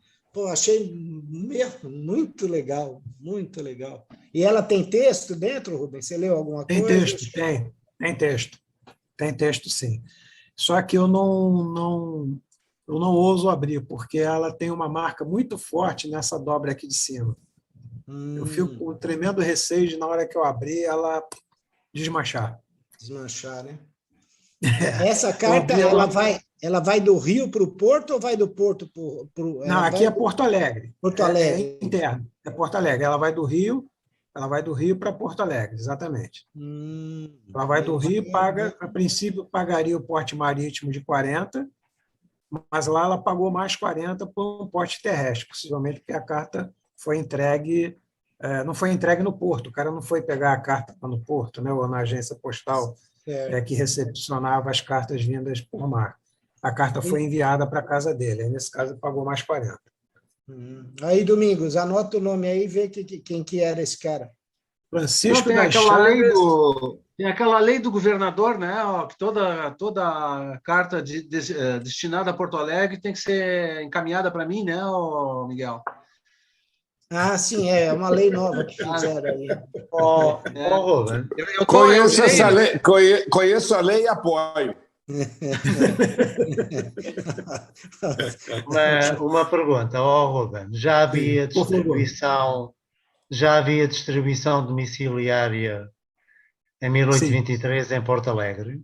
[SPEAKER 2] achei muito legal, muito legal. E ela tem texto dentro, Rubens? Você leu alguma coisa?
[SPEAKER 1] Tem texto. Tem texto, sim. Só que eu não ouso abrir, porque ela tem uma marca muito forte nessa dobra aqui de cima. Eu fico com um tremendo receio de, na hora que eu abrir, ela desmanchar.
[SPEAKER 2] Desmanchar, né? Essa carta, ela vai do Rio para o Porto ou vai do Porto para o...
[SPEAKER 1] Não, aqui é Porto Alegre.
[SPEAKER 2] Porto Alegre.
[SPEAKER 1] É interno, é Porto Alegre. Ela vai do Rio para Porto Alegre, exatamente. Ela vai do Rio, a princípio pagaria o porte marítimo de 40, mas lá ela pagou mais 40 por um porte terrestre, possivelmente porque a carta foi entregue, não foi entregue no porto, o cara não foi pegar a carta no porto, né, ou na agência postal que recepcionava as cartas vindas por mar. A carta foi enviada para a casa dele, aí, nesse caso, ele pagou mais 40.
[SPEAKER 2] Aí, Domingos, anota o nome aí e vê quem que era esse cara.
[SPEAKER 1] Francisco
[SPEAKER 6] Tem
[SPEAKER 1] das Chagas.
[SPEAKER 6] tem aquela lei do governador, né? Que toda carta destinada a Porto Alegre tem que ser encaminhada para mim, né, Miguel?
[SPEAKER 2] Ah, sim, é uma lei nova que fizeram aí.
[SPEAKER 4] Rubem.
[SPEAKER 6] Eu
[SPEAKER 8] Conheço essa lei, conheço a lei e apoio.
[SPEAKER 4] Uma pergunta, Ruben, já havia distribuição domiciliária em 1823 em Porto Alegre?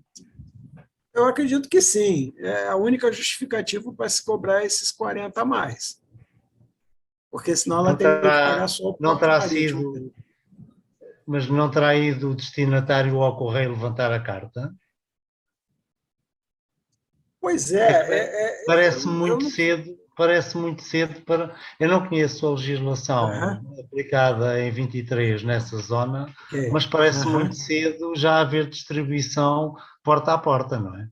[SPEAKER 1] Eu acredito que sim. É a única justificativa para se cobrar esses 40 a mais. Porque senão ela teria que pagar só o
[SPEAKER 4] não terá
[SPEAKER 1] marítimo.
[SPEAKER 4] sido, mas não terá ido o destinatário ao correio levantar a carta?
[SPEAKER 1] Pois
[SPEAKER 4] parece muito cedo para... Eu não conheço a legislação aplicada em 23 nessa zona, mas parece muito cedo já haver distribuição porta a porta, não é?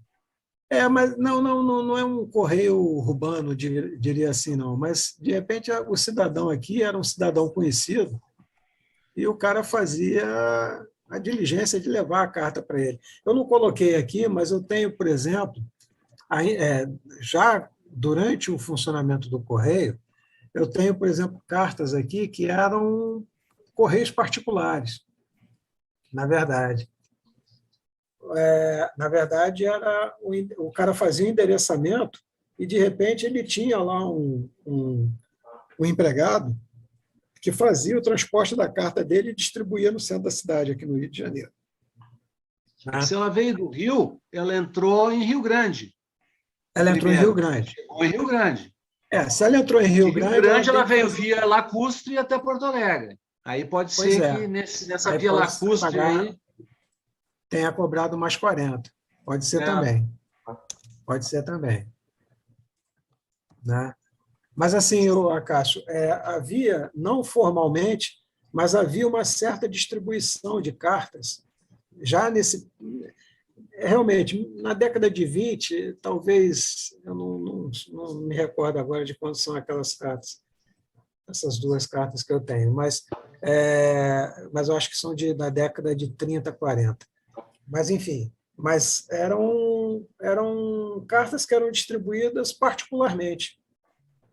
[SPEAKER 1] Mas não é um correio urbano, diria assim, não. Mas, de repente, o cidadão aqui era um cidadão conhecido e o cara fazia a diligência de levar a carta para ele. Eu não coloquei aqui, mas eu tenho, por exemplo, já durante o funcionamento do correio, eu tenho, por exemplo, cartas aqui que eram correios particulares, na verdade. Na verdade, o cara fazia o endereçamento e, de repente, ele tinha lá um empregado que fazia o transporte da carta dele e distribuía no centro da cidade, aqui no Rio de Janeiro.
[SPEAKER 6] Se ela veio do Rio, ela entrou em Rio Grande.
[SPEAKER 1] Ela entrou em Rio Grande.
[SPEAKER 6] Chegou em Rio Grande.
[SPEAKER 1] Se ela entrou em Rio Grande...
[SPEAKER 6] ela veio via Lacustre até Porto Alegre. Aí pode ser que nessa via Lacustre aí...
[SPEAKER 1] tenha cobrado mais 40. Pode ser também. Pode ser também. Né? Mas, assim, Acácio, havia, não formalmente, mas havia uma certa distribuição de cartas, já nesse... Realmente, na década de 20, talvez, eu não me recordo agora de quando são aquelas cartas, essas duas cartas que eu tenho, mas eu acho que são da década de 30, 40. Mas, enfim, eram cartas que eram distribuídas particularmente.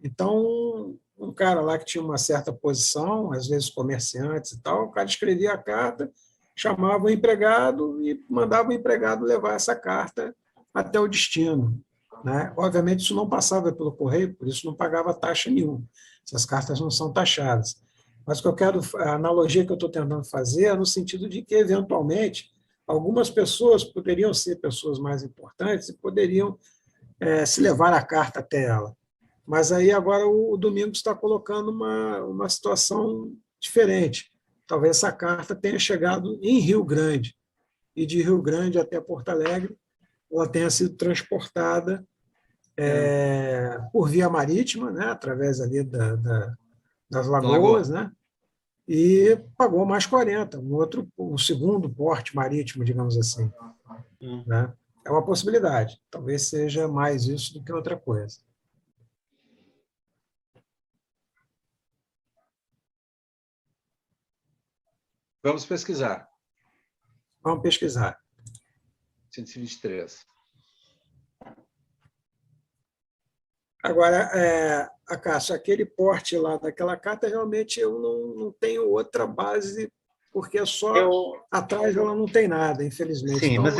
[SPEAKER 1] Então, um cara lá que tinha uma certa posição, às vezes comerciantes e tal, o cara escrevia a carta, chamava o empregado e mandava o empregado levar essa carta até o destino. Né? Obviamente, isso não passava pelo correio, por isso não pagava taxa nenhuma. Essas cartas não são taxadas. Mas a analogia que eu estou tentando fazer é no sentido de que, eventualmente, algumas pessoas poderiam ser pessoas mais importantes e poderiam se levar a carta até ela. Mas aí agora o Domingos está colocando uma situação diferente. Talvez essa carta tenha chegado em Rio Grande, e de Rio Grande até Porto Alegre ela tenha sido transportada por via marítima, né, através ali das lagoas, né, e pagou mais 40, um segundo porte marítimo, digamos assim. Né? É uma possibilidade. Talvez seja mais isso do que outra coisa.
[SPEAKER 6] Vamos pesquisar.
[SPEAKER 1] Vamos pesquisar.
[SPEAKER 6] 123.
[SPEAKER 1] Agora, Acácio, aquele porte lá daquela carta, realmente eu não tenho outra base, porque atrás ela não tem nada, infelizmente.
[SPEAKER 4] Sim, então, mas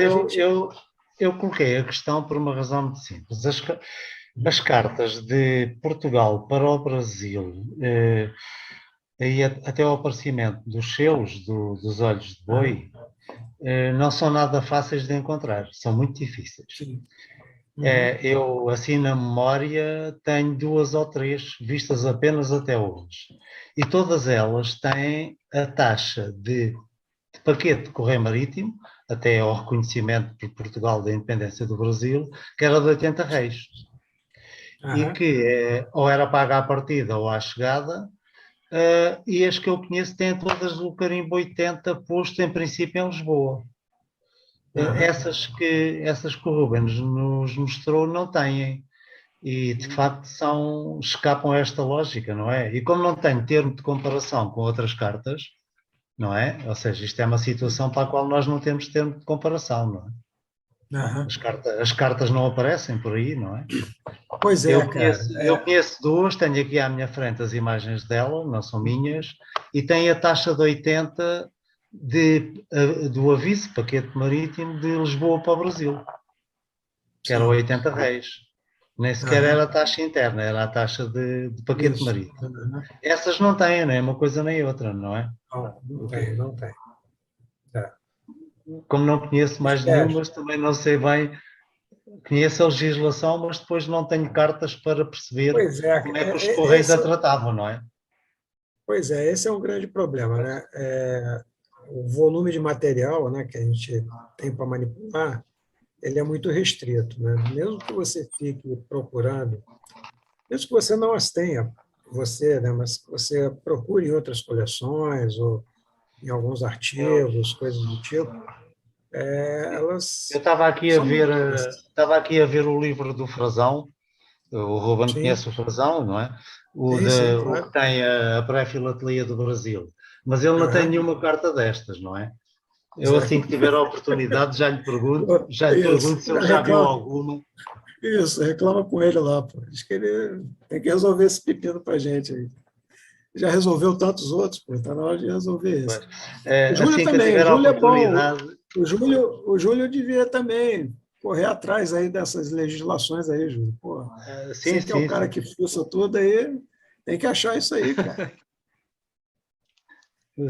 [SPEAKER 4] eu coloquei a questão por uma razão muito simples. As cartas de Portugal para o Brasil, e até o aparecimento dos selos dos olhos de boi, não são nada fáceis de encontrar, são muito difíceis.
[SPEAKER 1] Sim.
[SPEAKER 4] Eu, assim na memória, tenho 2 ou 3 vistas apenas até hoje. E todas elas têm a taxa de paquete de correio marítimo, até ao reconhecimento por Portugal da independência do Brasil, que era de 80 reis. E que ou era paga à partida ou à chegada, e as que eu conheço têm todas o carimbo 80 posto em princípio em Lisboa. Essas que o Rubens nos mostrou não têm, e de facto escapam a esta lógica, não é? E como não tenho termo de comparação com outras cartas, não é? Ou seja, isto é uma situação para a qual nós não temos termo de comparação, não é? As cartas não aparecem por aí, não é?
[SPEAKER 1] Pois é,
[SPEAKER 4] eu conheço 2, tenho aqui à minha frente as imagens dela, não são minhas, e tem a taxa de 80 do aviso, paquete marítimo, de Lisboa para o Brasil. que era 80 réis. Nem sequer era a taxa interna, era a taxa de paquete
[SPEAKER 1] Isso.
[SPEAKER 4] marítimo. Essas não têm, nem uma coisa nem outra, não é?
[SPEAKER 1] Não tem, não tem.
[SPEAKER 4] Como não conheço mais nenhumas, também não sei bem. Conheço a legislação, mas depois não tenho cartas para perceber
[SPEAKER 1] Pois é,
[SPEAKER 4] como é que os Correios a tratavam, não é?
[SPEAKER 1] Pois é, esse é um grande problema, né? O volume de material, né, que a gente tem para manipular, ele é muito restrito, né? Mesmo que você fique procurando, mesmo que você não as tenha, né, mas que você procure em outras coleções ou em alguns artigos, coisas do tipo, elas
[SPEAKER 4] Eu estava aqui a
[SPEAKER 1] são
[SPEAKER 4] ver,
[SPEAKER 1] difíceis.
[SPEAKER 4] estava aqui a ver o livro do Frazão. O Ruben
[SPEAKER 1] Sim,
[SPEAKER 4] conhece o Frazão, não é?
[SPEAKER 1] sim,
[SPEAKER 4] O que
[SPEAKER 1] claro.
[SPEAKER 4] tem a pré-filatelia do Brasil. Mas ele não tem
[SPEAKER 1] Aham,
[SPEAKER 4] nenhuma carta destas, não é? Eu, assim
[SPEAKER 1] exato.
[SPEAKER 4] que tiver a oportunidade, já lhe pergunto
[SPEAKER 1] Isso,
[SPEAKER 4] se ele já viu alguma.
[SPEAKER 1] isso, reclama com ele lá, pô. Diz que ele tem que resolver esse pepino para a gente aí. Já resolveu tantos outros, pô, está na hora de resolver esse. O Júlio
[SPEAKER 4] Assim que eu
[SPEAKER 1] também, o
[SPEAKER 4] tiver a
[SPEAKER 1] Júlio é bom.
[SPEAKER 4] oportunidade,
[SPEAKER 1] O Júlio devia também correr atrás aí dessas legislações aí, Júlio. Pô,
[SPEAKER 4] sim,
[SPEAKER 1] você que é o
[SPEAKER 4] sim,
[SPEAKER 1] cara
[SPEAKER 4] sim.
[SPEAKER 1] que fuça tudo aí, tem que achar isso aí, cara.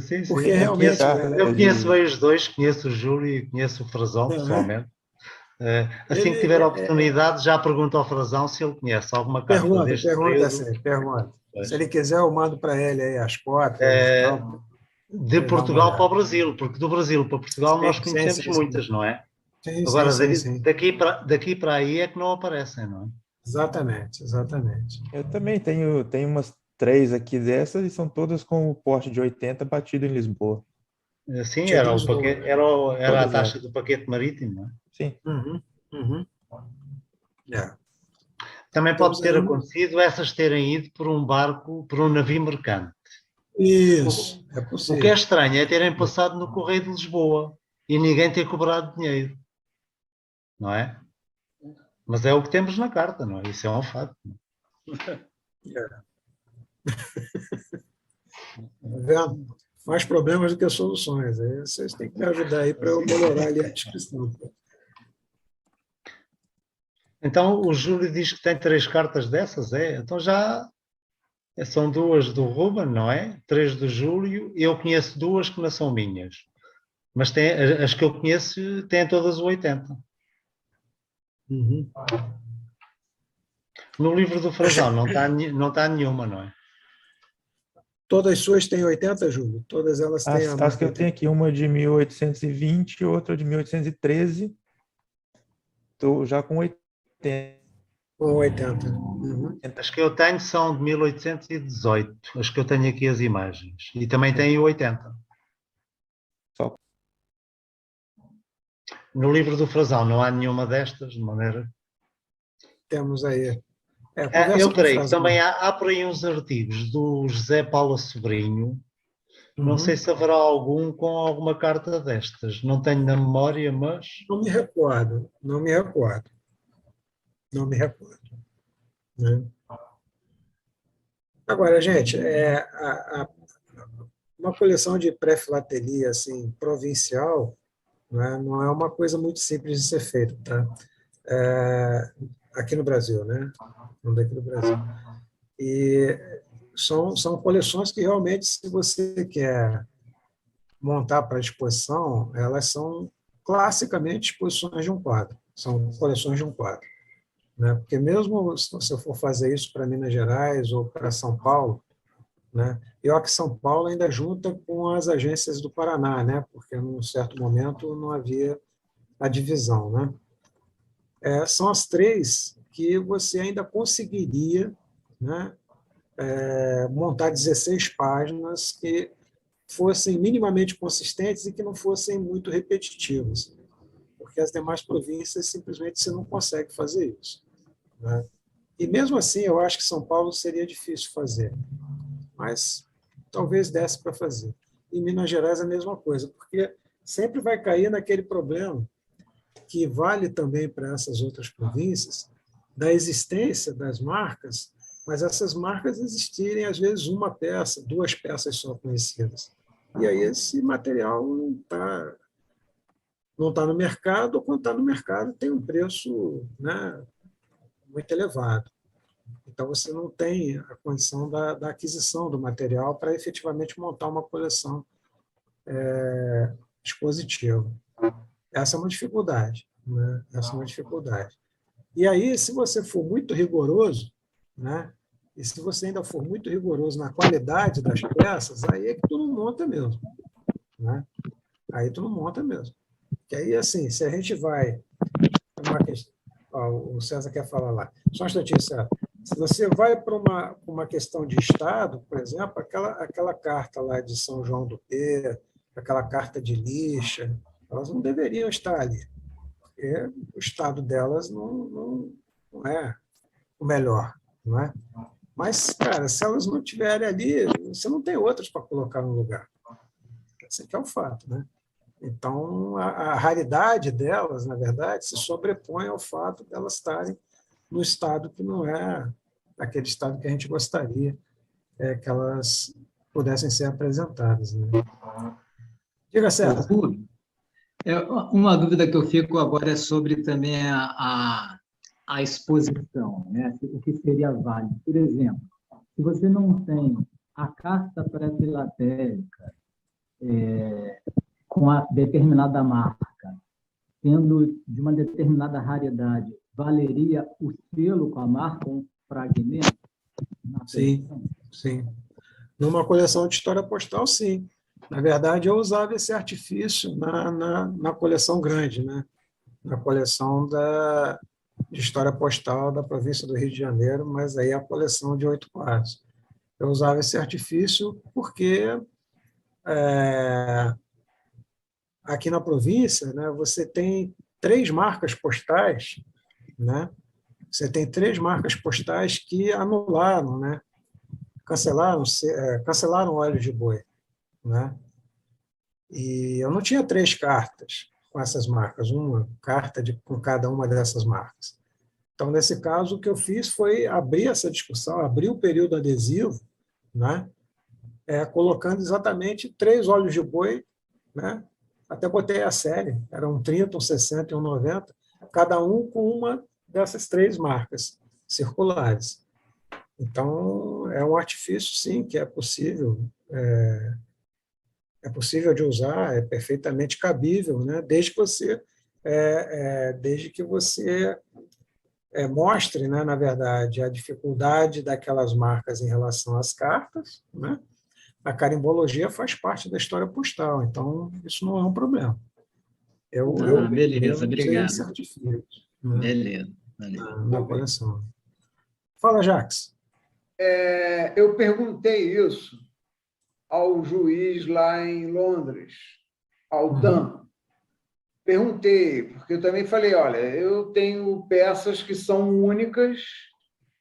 [SPEAKER 4] Sim,
[SPEAKER 1] Porque
[SPEAKER 4] sim.
[SPEAKER 8] Aqui
[SPEAKER 1] realmente,
[SPEAKER 4] Eu conheço bem os dois, conheço o Júlio e conheço o Frazão,
[SPEAKER 1] né,
[SPEAKER 4] pessoalmente. Assim que
[SPEAKER 1] ele
[SPEAKER 4] tiver a oportunidade, já pergunto ao Frazão se ele conhece alguma carta deste
[SPEAKER 1] pergunta
[SPEAKER 4] período.
[SPEAKER 1] assim, pergunta.
[SPEAKER 4] Pois.
[SPEAKER 1] Se ele quiser, eu mando para ele aí as cópias e
[SPEAKER 4] Eh,
[SPEAKER 1] tal,
[SPEAKER 4] de
[SPEAKER 1] para ele dar uma
[SPEAKER 4] Portugal para o
[SPEAKER 1] olhada.
[SPEAKER 4] Brasil, porque do Brasil para Portugal nós
[SPEAKER 1] Sim, sim,
[SPEAKER 4] conhecemos
[SPEAKER 1] sim, sim.
[SPEAKER 4] muitas, não é?
[SPEAKER 1] Sim, sim,
[SPEAKER 4] Agora,
[SPEAKER 1] sim, sim.
[SPEAKER 4] daqui para aí é que não aparecem, não é?
[SPEAKER 1] Exatamente, exatamente.
[SPEAKER 8] eu também tenho umas 3 aqui dessas e são todas com o porte de 80 batido em Lisboa.
[SPEAKER 4] Sim,
[SPEAKER 1] Tinha de
[SPEAKER 4] era,
[SPEAKER 1] Lisboa.
[SPEAKER 4] era a
[SPEAKER 8] Todas
[SPEAKER 4] taxa
[SPEAKER 8] elas.
[SPEAKER 4] do paquete marítimo, não é?
[SPEAKER 8] Sim.
[SPEAKER 1] Uhum, uhum. É.
[SPEAKER 4] Também pode
[SPEAKER 1] Temos
[SPEAKER 4] ter
[SPEAKER 1] aí um.
[SPEAKER 4] acontecido essas terem ido por um barco, por um navio mercante.
[SPEAKER 1] Isso, é
[SPEAKER 4] O que é
[SPEAKER 1] possível.
[SPEAKER 4] estranho é terem passado no Correio de Lisboa e ninguém ter cobrado dinheiro, não é? Mas é o que temos na carta, não é? Isso é um fato.
[SPEAKER 1] É. Tá vendo? Mais problemas do que soluções. Aí vocês têm que me ajudar aí para eu melhorar ali a descrição.
[SPEAKER 4] Então o Júlio diz que tem 3 cartas dessas, é? Então já são 2 do Ruben, não é? 3 do Júlio, e eu conheço 2 que não são minhas. Mas as que eu conheço têm todas o 80.
[SPEAKER 1] Uhum.
[SPEAKER 4] No livro do Frazão não está nenhuma, não é?
[SPEAKER 1] Todas as suas têm 80, Júlio? Todas elas têm a
[SPEAKER 8] As que
[SPEAKER 1] marca
[SPEAKER 8] eu tenho
[SPEAKER 1] 80?
[SPEAKER 8] aqui, uma de 1820 e outra de 1813. Estou já com 80.
[SPEAKER 1] Com 80. Uhum.
[SPEAKER 4] As que eu tenho são de 1818. As que eu tenho aqui as imagens. E também tenho o 80.
[SPEAKER 8] Só.
[SPEAKER 4] No livro do Frazão não há nenhuma destas, de maneira.
[SPEAKER 1] Temos aí. Conversa
[SPEAKER 4] Eu
[SPEAKER 1] com o
[SPEAKER 4] creio que
[SPEAKER 1] Frazão.
[SPEAKER 4] também há por aí uns artigos do José Paulo Sobrinho. Não sei
[SPEAKER 1] Uhum.
[SPEAKER 4] se haverá algum com alguma carta destas. Não tenho na memória, mas.
[SPEAKER 1] Não me recordo, não me recordo. Não me recordo. Né? Agora, gente, uma coleção de pré-filatelia assim, provincial, né, não é uma coisa muito simples de ser feita, tá? Aqui no Brasil, né? Não daqui do Brasil. E são coleções que realmente, se você quer montar para exposição, elas são classicamente exposições de um quadro, são coleções de um quadro. Né? Porque mesmo se você for fazer isso para Minas Gerais ou para São Paulo, né? Pior que São Paulo ainda junta com as agências do Paraná, né? Porque num certo momento não havia a divisão, né? São as 3 que você ainda conseguiria, né, montar 16 páginas que fossem minimamente consistentes e que não fossem muito repetitivas, porque as demais províncias simplesmente você não consegue fazer isso. Né? E mesmo assim, eu acho que São Paulo seria difícil fazer, mas talvez desse para fazer. Em Minas Gerais a mesma coisa, porque sempre vai cair naquele problema que vale também para essas outras províncias, da existência das marcas, mas essas marcas existirem, às vezes, uma peça, 2 peças só conhecidas. E aí esse material não está não está no mercado, ou quando está no mercado tem um preço, né, muito elevado. Então, você não tem a condição da aquisição do material para efetivamente montar uma coleção expositiva. Essa é uma dificuldade. Né? Essa é uma dificuldade. E aí, se você for muito rigoroso, né? E se você ainda for muito rigoroso na qualidade das peças, aí é que tu não monta mesmo. Né? Aí tu não monta mesmo. Que aí, assim, se a gente vai... o César quer falar lá. Só um instantinho, César. Se você vai para uma questão de Estado, por exemplo, aquela carta lá de São João do P, aquela carta de lixa, elas não deveriam estar ali. Porque o estado delas não é o melhor. Não é? Mas, cara, se elas não estiverem ali, você não tem outras para colocar no lugar. Esse aqui é o fato. Né? Então, a raridade delas, na verdade, se sobrepõe ao fato de elas estarem no estado que não é aquele estado que a gente gostaria que elas pudessem ser apresentadas. Né? Diga, César.
[SPEAKER 3] Uma dúvida que eu fico agora é sobre também a exposição, né? O que seria válido. Por exemplo, se você não tem a carta pré-filatélica com a determinada marca, sendo de uma determinada raridade, valeria o selo com a marca, um fragmento?
[SPEAKER 1] Sim. Numa coleção de história postal, sim. Na verdade, eu usava esse artifício na coleção grande, né? Na coleção de história postal da província do Rio de Janeiro, mas aí a coleção de 8 quadros. Eu usava esse artifício porque aqui na província, né, você tem 3 marcas postais, né? Você tem 3 marcas postais que anularam, né? Cancelaram o óleo de boi. Né? E eu não tinha 3 cartas com essas marcas, uma carta com cada uma dessas marcas. Então, nesse caso, o que eu fiz foi abrir essa discussão, abrir o período adesivo, né? Colocando exatamente 3 óleos de boi, né? Até botei a série, era um 30, um 60 e um 90, cada um com uma dessas 3 marcas circulares. Então, é um artifício, sim, que é possível de usar, é perfeitamente cabível, né? Desde que você mostre, né, na verdade, a dificuldade daquelas marcas em relação às cartas, né? A carimbologia faz parte da história postal, então isso não é um problema.
[SPEAKER 3] Beleza, obrigado.
[SPEAKER 1] Esse artifício, né,
[SPEAKER 3] Beleza.
[SPEAKER 1] na coleção. Fala, Jacques.
[SPEAKER 7] Eu perguntei isso ao juiz lá em Londres, ao Dan. Perguntei, porque eu também falei, olha, eu tenho peças que são únicas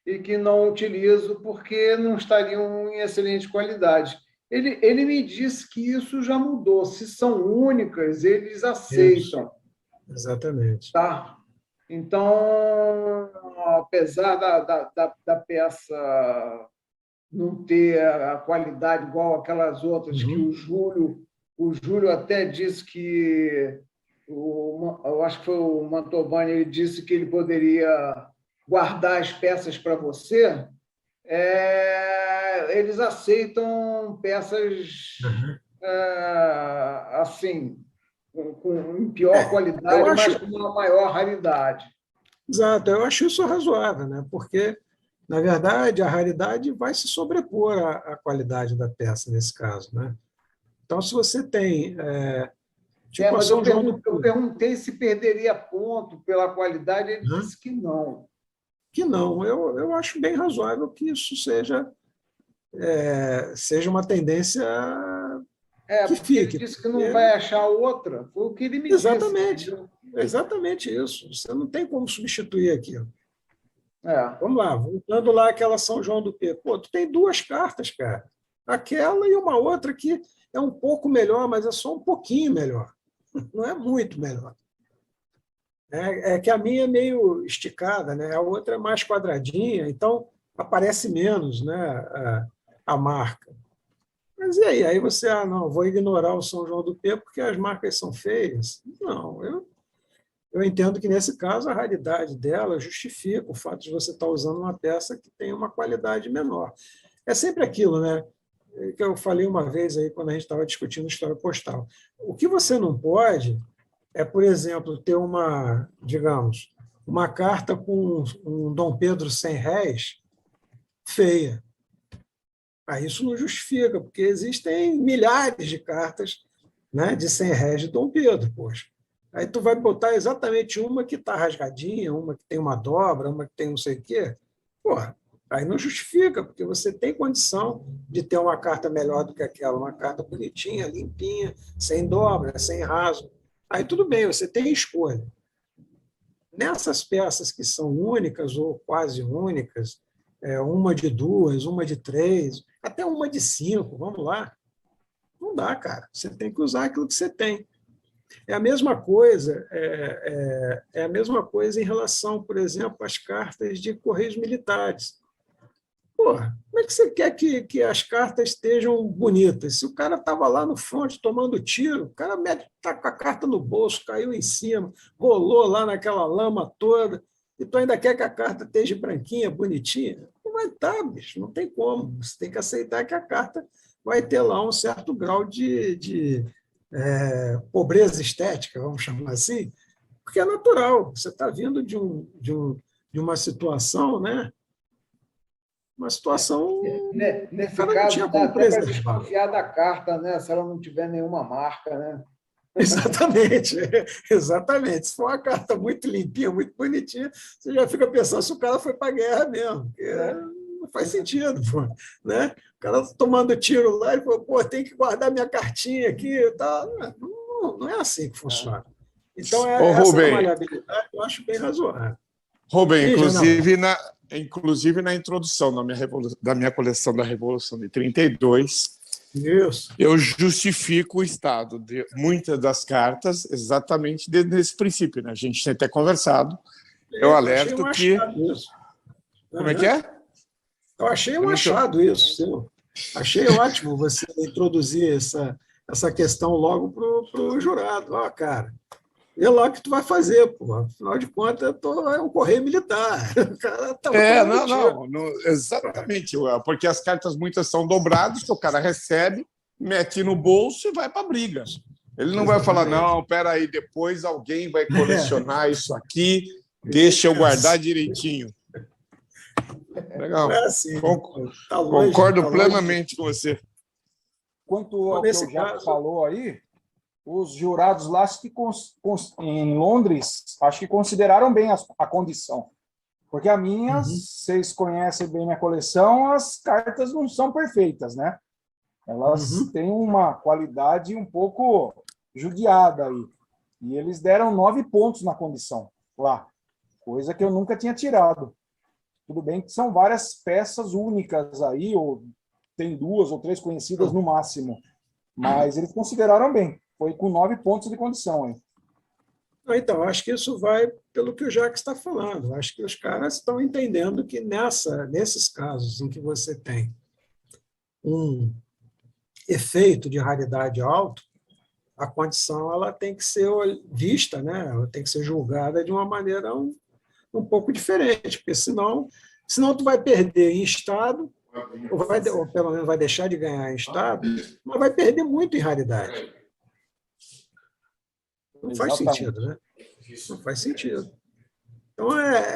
[SPEAKER 7] e que não utilizo porque não estariam em excelente qualidade. Ele me disse que isso já mudou. Se são únicas, eles aceitam.
[SPEAKER 1] Isso. Exatamente.
[SPEAKER 7] Tá? Então, apesar da peça não ter a qualidade igual aquelas outras, que o Júlio até disse que, eu acho que foi o Mantovani, ele disse que ele poderia guardar as peças para você, eles aceitam peças assim, com pior qualidade, mas com uma maior raridade.
[SPEAKER 1] Exato, eu acho isso razoável, né? Porque, na verdade, a raridade vai se sobrepor à qualidade da peça, nesse caso. Né? Então, se você tem...
[SPEAKER 7] mas eu perguntei se perderia ponto pela qualidade, ele disse que não.
[SPEAKER 1] Que não. Eu acho bem razoável que isso seja uma tendência que fique.
[SPEAKER 7] Ele disse que não vai achar outra. Foi o que ele me
[SPEAKER 1] disse.
[SPEAKER 7] Né?
[SPEAKER 1] Exatamente isso. Você não tem como substituir aquilo. Vamos lá, voltando lá àquela São João do P. Pô, tu tem 2 cartas, cara. Aquela e uma outra que é um pouco melhor, mas é só um pouquinho melhor. Não é muito melhor. É que a minha é meio esticada, né? A outra é mais quadradinha, então aparece menos, né, a marca. Mas e aí? Aí você, não, vou ignorar o São João do P porque as marcas são feias? Não, eu entendo que, nesse caso, a raridade dela justifica o fato de você estar usando uma peça que tem uma qualidade menor. É sempre aquilo, né? Que eu falei uma vez aí quando a gente estava discutindo história postal. O que você não pode é, por exemplo, ter digamos, uma carta com um Dom Pedro R$100 feia. Isso não justifica, porque existem milhares de cartas, né, de R$100 de Dom Pedro, poxa. Aí tu vai botar exatamente uma que está rasgadinha, uma que tem uma dobra, uma que tem não sei o quê. Porra, aí não justifica, porque você tem condição de ter uma carta melhor do que aquela, uma carta bonitinha, limpinha, sem dobra, sem rasgo. Aí tudo bem, você tem escolha. Nessas peças que são únicas ou quase únicas, uma de 2, uma de 3, até uma de 5, vamos lá. Não dá, cara. Você tem que usar aquilo que você tem. É a mesma coisa, é a mesma coisa em relação, por exemplo, às cartas de correios militares. Porra, como é que você quer que as cartas estejam bonitas? Se o cara estava lá no fronte tomando tiro, o cara está com a carta no bolso, caiu em cima, rolou lá naquela lama toda, e tu ainda quer que a carta esteja branquinha, bonitinha? Não vai estar, bicho, não tem como. Você tem que aceitar que a carta vai ter lá um certo grau de pobreza estética, vamos chamar assim, porque é natural. Você está vindo de uma situação, né? Uma situação.
[SPEAKER 7] Nesse caso, dá até para desconfiar da carta, né? Se ela não tiver nenhuma marca, né?
[SPEAKER 1] Exatamente, exatamente. Se for uma carta muito limpinha, muito bonitinha, você já fica pensando se o cara foi para a guerra mesmo. Não faz sentido, pô, né? O cara tomando tiro lá e falou, pô, tem que guardar minha cartinha aqui. Tá. Não é assim que funciona. Então, essa maleabilidade eu acho bem razoável.
[SPEAKER 9] Rubem, inclusive na introdução da minha coleção da Revolução de 32,
[SPEAKER 1] isso,
[SPEAKER 9] eu justifico o estado de muitas das cartas exatamente nesse princípio, né? A gente tem até conversado. Eu alerto que... Como é que é?
[SPEAKER 1] Eu achei um achado isso. Achei ótimo você introduzir essa questão logo para o jurado. Cara, é lá o que tu vai fazer, pô. Afinal de contas, é um correio militar. O cara tá
[SPEAKER 9] não, exatamente. Porque as cartas muitas são dobradas, que o cara recebe, mete no bolso e vai para a briga. Ele não vai falar, não, peraí, depois alguém vai colecionar isso aqui, deixa eu guardar direitinho. Legal.
[SPEAKER 1] Assim,
[SPEAKER 9] concordo plenamente com você.
[SPEAKER 5] Quanto ao que o Jacques falou aí, os jurados lá em Londres, acho que consideraram bem a condição. Porque a minha, vocês conhecem bem minha coleção, as cartas não são perfeitas, né? Elas têm uma qualidade um pouco judiada aí. E eles deram 9 pontos na condição lá, coisa que eu nunca tinha tirado. Tudo bem que são várias peças únicas aí, ou tem 2 ou 3 conhecidas no máximo, mas eles consideraram bem. Foi com 9 pontos de condição aí.
[SPEAKER 1] Então, acho que isso vai pelo que o Jacques está falando. Acho que os caras estão entendendo que nesses casos em que você tem um efeito de raridade alto, a condição ela tem que ser vista, né? Ela tem que ser julgada de uma maneira um pouco diferente, porque senão tu vai perder em estado, ou pelo menos vai deixar de ganhar em estado, mas vai perder muito em raridade. Não faz sentido, né? Não faz sentido. Então,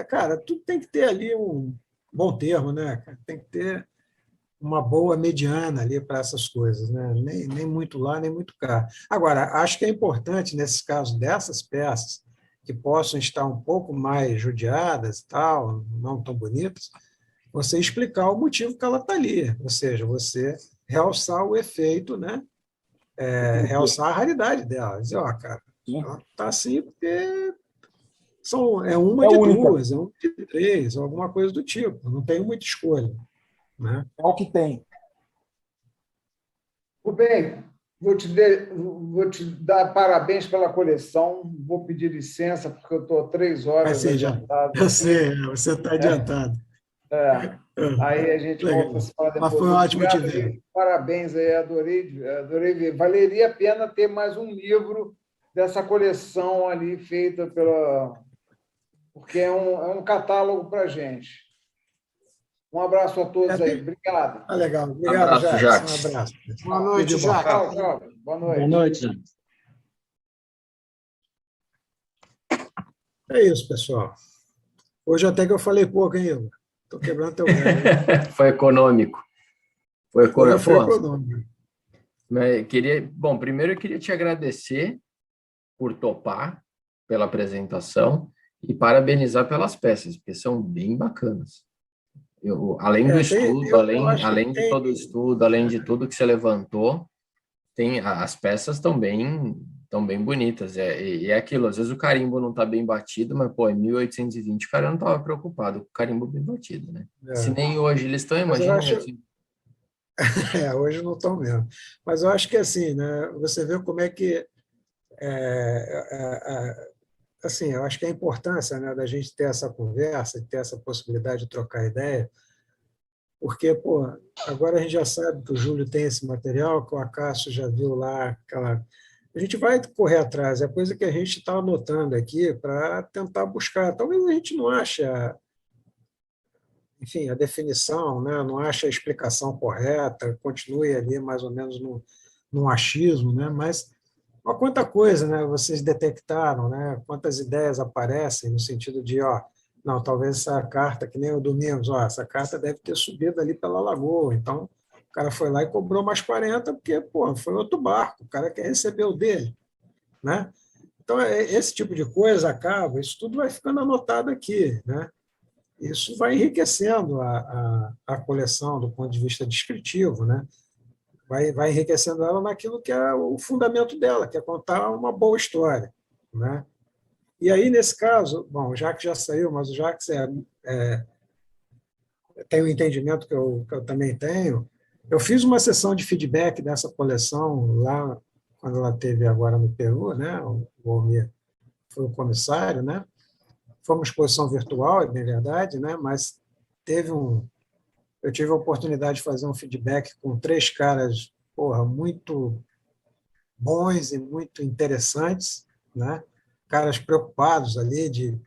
[SPEAKER 1] cara, tudo tem que ter ali um bom termo, né? Tem que ter uma boa mediana ali para essas coisas, né? Nem muito lá, nem muito cá. Agora, acho que é importante, nesse caso dessas peças, que possam estar um pouco mais judiadas e tal, não tão bonitas, você explicar o motivo que ela está ali, ou seja, você realçar o efeito, né? Realçar a raridade dela, dizer, cara, ela está assim porque é uma de única. 2, é uma de 3, alguma coisa do tipo, não tem muita escolha. Né?
[SPEAKER 5] É o que tem.
[SPEAKER 7] Rubem, vou te dar parabéns pela coleção. Vou pedir licença, porque eu estou 3 horas adiantado.
[SPEAKER 1] Eu sei, você está adiantado.
[SPEAKER 7] Aí a gente volta a se falar depois.
[SPEAKER 1] Mas foi ótimo te
[SPEAKER 7] Obrigado,
[SPEAKER 1] ver.
[SPEAKER 7] gente. Parabéns aí, adorei ver. Valeria a pena ter mais um livro dessa coleção ali feita pela... Porque é um catálogo para a gente. Um abraço a todos aí. Obrigado.
[SPEAKER 1] Ah, legal. Obrigado,
[SPEAKER 10] Abraço,
[SPEAKER 1] Jacques.
[SPEAKER 10] Jacques.
[SPEAKER 1] Um abraço.
[SPEAKER 6] Boa noite, Jacques.
[SPEAKER 7] Tchau, tchau. Boa noite.
[SPEAKER 3] Boa noite.
[SPEAKER 1] É isso, pessoal. Hoje até que eu falei pouco, hein, Igor? Estou quebrando teu galho.
[SPEAKER 10] Foi econômico. Foi
[SPEAKER 1] Foi
[SPEAKER 10] econômico.
[SPEAKER 1] econômico.
[SPEAKER 10] Mas bom, primeiro eu queria te agradecer por topar pela apresentação e parabenizar pelas peças, porque são bem bacanas. Além do estudo, além de todo o estudo, além de tudo que você levantou, as peças estão bem bonitas. E é aquilo, às vezes o carimbo não está bem batido, mas, pô, em 1820 o cara não estava preocupado com o carimbo bem batido, né? Se nem hoje eles estão, imagina.
[SPEAKER 1] Hoje não estão mesmo. Mas eu acho que assim, né, você vê como é que assim, eu acho que a importância, né, da gente ter essa conversa, ter essa possibilidade de trocar ideia, porque, pô, agora a gente já sabe que o Júlio tem esse material, que o Acácio já viu lá aquela... A gente vai correr atrás, é coisa que a gente está anotando aqui para tentar buscar. Talvez a gente não ache enfim, a definição, né? Não ache a explicação correta, continue ali mais ou menos no achismo, né? Mas ó, quanta coisa, né, vocês detectaram, né? Quantas ideias aparecem no sentido de, ó, não, talvez essa carta, que nem o Domingos, ó, essa carta deve ter subido ali pela lagoa, então o cara foi lá e cobrou mais 40, porque, pô, foi outro barco, o cara quer receber o dele, né? Então, esse tipo de coisa acaba, isso tudo vai ficando anotado aqui, né? Isso vai enriquecendo a coleção do ponto de vista descritivo, né? Vai enriquecendo ela naquilo que é o fundamento dela, que é contar uma boa história, né? E aí, nesse caso, bom, o Jacques já saiu, mas o Jacques tem um entendimento que eu também tenho. Eu fiz uma sessão de feedback dessa coleção lá, quando ela esteve agora no Peru, né? O Almir foi o comissário, né? Foi uma exposição virtual, é bem verdade, né? Mas eu tive a oportunidade de fazer um feedback com 3 caras, porra, muito bons e muito interessantes, né? Caras preocupados ali de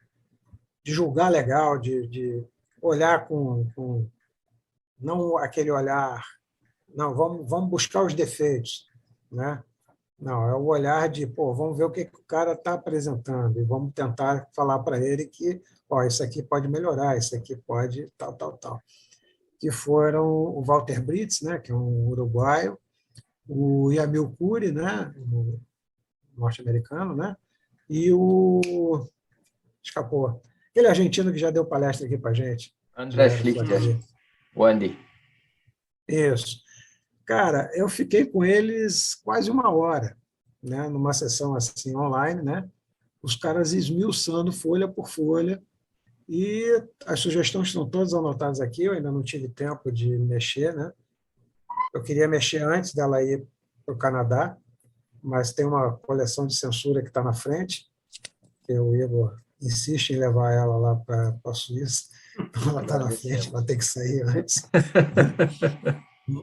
[SPEAKER 1] julgar legal, de olhar com não aquele olhar, não, vamos buscar os defeitos, né? Não, é o olhar de, pô, vamos ver o que o cara está apresentando e vamos tentar falar para ele que, ó, isso aqui pode melhorar, isso aqui pode tal. Que foram o Walter Brits, né, que é um uruguaio, o Yamil Curi, né, um norte-americano, né, e escapou, aquele argentino que já deu palestra aqui para a gente.
[SPEAKER 10] André Schlichter, o Andy.
[SPEAKER 1] Isso. Cara, eu fiquei com eles quase 1 hora, né, numa sessão assim online, né, os caras esmiuçando folha por folha, e as sugestões estão todas anotadas aqui, eu ainda não tive tempo de mexer, né? Eu queria mexer antes dela ir para o Canadá, mas tem uma coleção de censura que está na frente, que o Igor insiste em levar ela lá para a Suíça, então ela está na frente, ela tem que sair antes.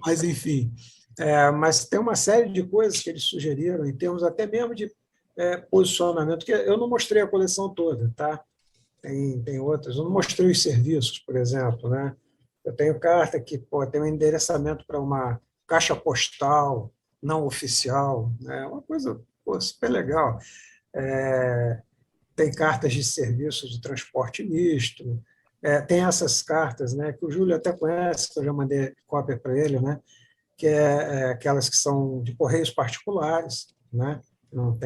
[SPEAKER 1] Mas, enfim, mas tem uma série de coisas que eles sugeriram, em termos até mesmo de posicionamento, que eu não mostrei a coleção toda, tá? Tem outras. Eu não mostrei os serviços, por exemplo, né? Eu tenho carta que tem um endereçamento para uma caixa postal não oficial, né? Uma coisa super legal. Tem cartas de serviços de transporte misto, tem essas cartas, né, que o Júlio até conhece, que eu já mandei cópia para ele, né, que aquelas que são de correios particulares, né, não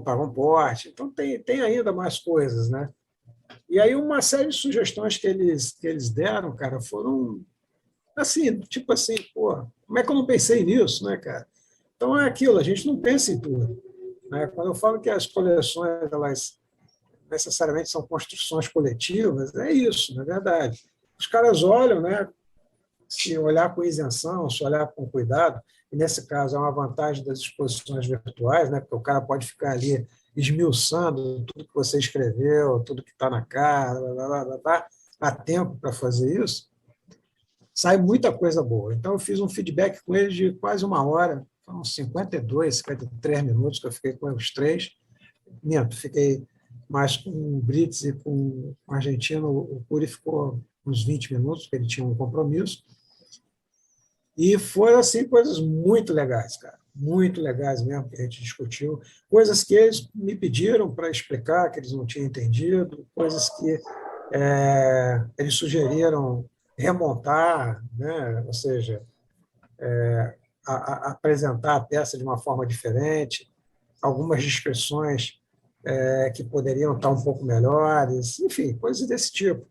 [SPEAKER 1] pagam porte, então tem ainda mais coisas, né? E aí uma série de sugestões que eles deram, cara, foram assim, tipo assim, pô, como é que eu não pensei nisso, né, cara? Então é aquilo, a gente não pensa em tudo, né? Quando eu falo que as coleções, elas necessariamente são construções coletivas, é isso, na verdade. Os caras olham, né? Se olhar com isenção, se olhar com cuidado, e nesse caso é uma vantagem das exposições virtuais, né? Porque o cara pode ficar ali esmiuçando tudo que você escreveu, tudo que está na cara, a tempo para fazer isso, sai muita coisa boa. Então, eu fiz um feedback com eles de quase 1 hora, foram 52, 53 minutos que eu fiquei com os 3. Minto, fiquei mais com o Brits e com o argentino, o Curi ficou uns 20 minutos, porque ele tinha um compromisso. E foram, assim, coisas muito legais, cara, muito legais mesmo, que a gente discutiu, coisas que eles me pediram para explicar, que eles não tinham entendido, coisas que eles sugeriram remontar, né? Ou seja, apresentar a peça de uma forma diferente, algumas descrições que poderiam estar um pouco melhores, enfim, coisas desse tipo.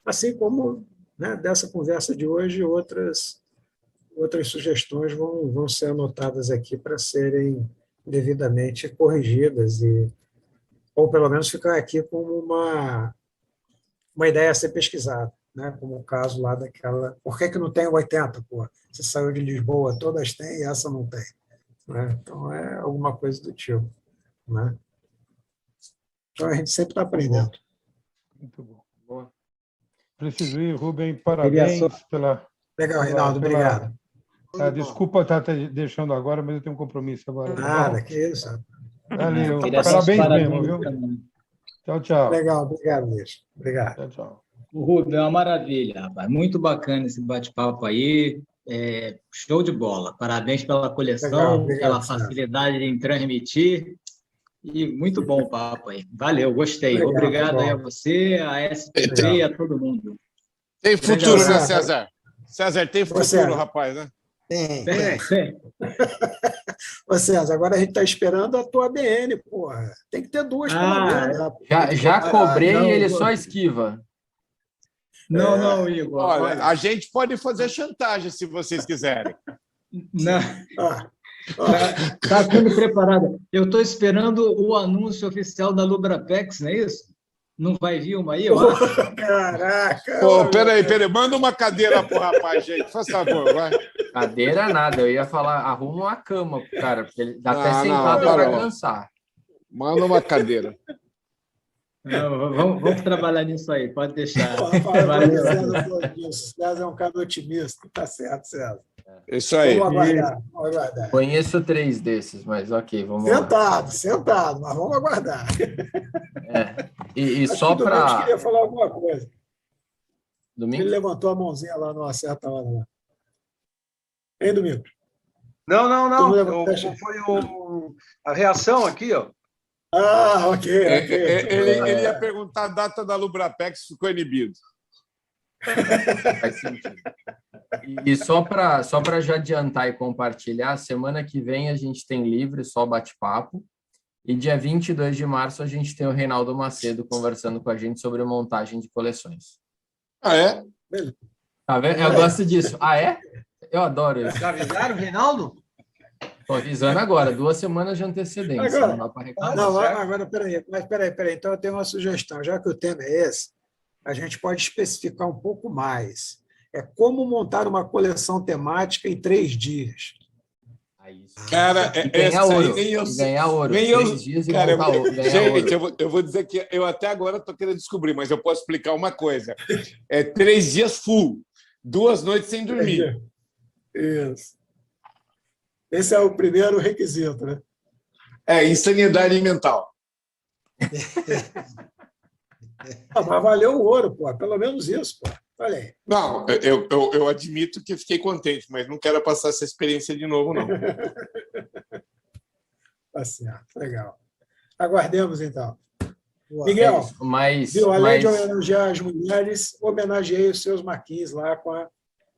[SPEAKER 1] Assim como, né, dessa conversa de hoje, outras sugestões vão ser anotadas aqui para serem devidamente corrigidas, ou pelo menos ficar aqui como uma ideia a ser pesquisada, né? Como o caso lá daquela... Por que não tem 80? Pô? Você saiu de Lisboa, todas têm e essa não tem. Né? Então, é alguma coisa do tipo. Né? Então, a gente sempre está aprendendo.
[SPEAKER 11] Muito bom. Boa. Preciso ir, Rubem, parabéns pela...
[SPEAKER 1] Legal, Reinaldo, obrigado.
[SPEAKER 11] Desculpa estar te deixando agora, mas eu tenho um compromisso agora.
[SPEAKER 1] Nada, que isso.
[SPEAKER 11] Valeu. Parabéns mesmo, viu? Tchau, tchau.
[SPEAKER 1] Legal, obrigado, Luiz. Obrigado.
[SPEAKER 11] Tchau, tchau.
[SPEAKER 3] O Rubem, é uma maravilha, rapaz. Muito bacana esse bate-papo aí. Show de bola. Parabéns pela coleção,
[SPEAKER 1] legal, obrigado,
[SPEAKER 3] pela facilidade em transmitir. E muito bom o papo aí. Valeu, gostei. Obrigado aí a você, a STV e a todo mundo.
[SPEAKER 9] Tem futuro, né, César? César, tem futuro, rapaz, né?
[SPEAKER 1] Tem. Ô, César, agora a gente está esperando a tua ABN, porra. Tem que ter 2 pelo menos.
[SPEAKER 10] Já cobrei e ele só esquiva.
[SPEAKER 3] Não, Igor.
[SPEAKER 9] Olha, a gente pode fazer chantagem se vocês quiserem.
[SPEAKER 3] Não. Está sendo preparada. Eu estou esperando o anúncio oficial da Lubrapex, não é isso? Não vai vir uma aí?
[SPEAKER 1] Caraca!
[SPEAKER 9] Peraí. Manda uma cadeira pro rapaz, gente. Faz favor, vai.
[SPEAKER 10] Cadeira nada. Eu ia falar, arruma uma cama pro cara, porque ele dá até sentado para cansar.
[SPEAKER 9] Manda uma cadeira.
[SPEAKER 3] Vamos trabalhar nisso aí, pode deixar.
[SPEAKER 1] César é um cara otimista. Tá certo, César.
[SPEAKER 9] Isso aí.
[SPEAKER 1] Vamos aguardar.
[SPEAKER 10] Conheço 3 desses, mas ok, vamos lá.
[SPEAKER 1] Sentado, mas vamos aguardar.
[SPEAKER 10] E só para...
[SPEAKER 1] Domingos queria falar alguma coisa.
[SPEAKER 10] Domingos?
[SPEAKER 1] Ele levantou a mãozinha lá numa certa hora. Lá. Hein, Domingos?
[SPEAKER 6] Não. Foi a reação aqui, ó.
[SPEAKER 1] Ok.
[SPEAKER 9] Ele ia perguntar a data da Lubrapex, ficou inibido.
[SPEAKER 10] Faz sentido. E só para já adiantar e compartilhar, semana que vem a gente tem livre, só bate-papo, e dia 22 de março a gente tem o Reinaldo Macedo conversando com a gente sobre montagem de coleções.
[SPEAKER 9] Ah, é?
[SPEAKER 10] Tá vendo? Eu gosto disso. Ah, é? Eu adoro isso.
[SPEAKER 6] Já avisaram, Reinaldo?
[SPEAKER 10] Estou avisando agora, 2 semanas de antecedência.
[SPEAKER 1] Agora,
[SPEAKER 10] não dá para reclamar.
[SPEAKER 1] Não, agora, peraí. Então, eu tenho uma sugestão. Já que o tema é esse, a gente pode especificar um pouco mais. É como montar uma coleção temática em 3 dias.
[SPEAKER 9] Cara,
[SPEAKER 10] ganhar ouro. 3 dias e
[SPEAKER 9] cara,
[SPEAKER 10] montar ouro.
[SPEAKER 9] Gente, eu vou dizer que eu até agora estou querendo descobrir, mas eu posso explicar uma coisa. 3 dias full, 2 noites sem dormir.
[SPEAKER 1] Isso. Esse é o primeiro requisito, né?
[SPEAKER 9] Insanidade mental.
[SPEAKER 1] Mas valeu o ouro, pô. Pelo menos isso, pô. Olha aí.
[SPEAKER 9] Não, eu admito que fiquei contente, mas não quero passar essa experiência de novo, não.
[SPEAKER 1] Tá certo, legal. Aguardemos, então. Miguel,
[SPEAKER 10] viu,
[SPEAKER 1] além de homenagear as mulheres, homenageei os seus Marquins lá com a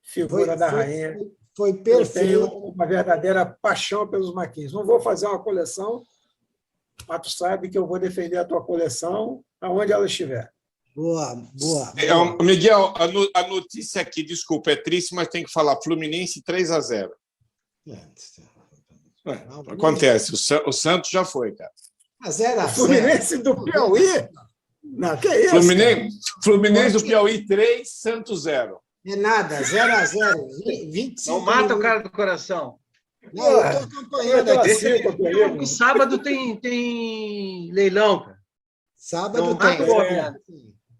[SPEAKER 1] figura da rainha.
[SPEAKER 2] Foi perfeito.
[SPEAKER 1] Eu tenho uma verdadeira paixão pelos Marquins. Não vou fazer uma coleção, mas tu sabe que eu vou defender a tua coleção aonde ela estiver.
[SPEAKER 2] Boa.
[SPEAKER 9] Miguel, a notícia aqui, desculpa, é triste, mas tem que falar. Fluminense 3-0. Acontece, o Santos já foi, cara.
[SPEAKER 2] 0-0.
[SPEAKER 1] Fluminense do Piauí? Não, que é isso?
[SPEAKER 9] Fluminense do Piauí 3, Santos 0.
[SPEAKER 2] É nada, 0-0. 25
[SPEAKER 6] Não mata o cara do coração.
[SPEAKER 2] Não, eu estou acompanhando aqui.
[SPEAKER 6] Sábado tem leilão, cara.
[SPEAKER 2] Sábado
[SPEAKER 6] não,
[SPEAKER 2] tem.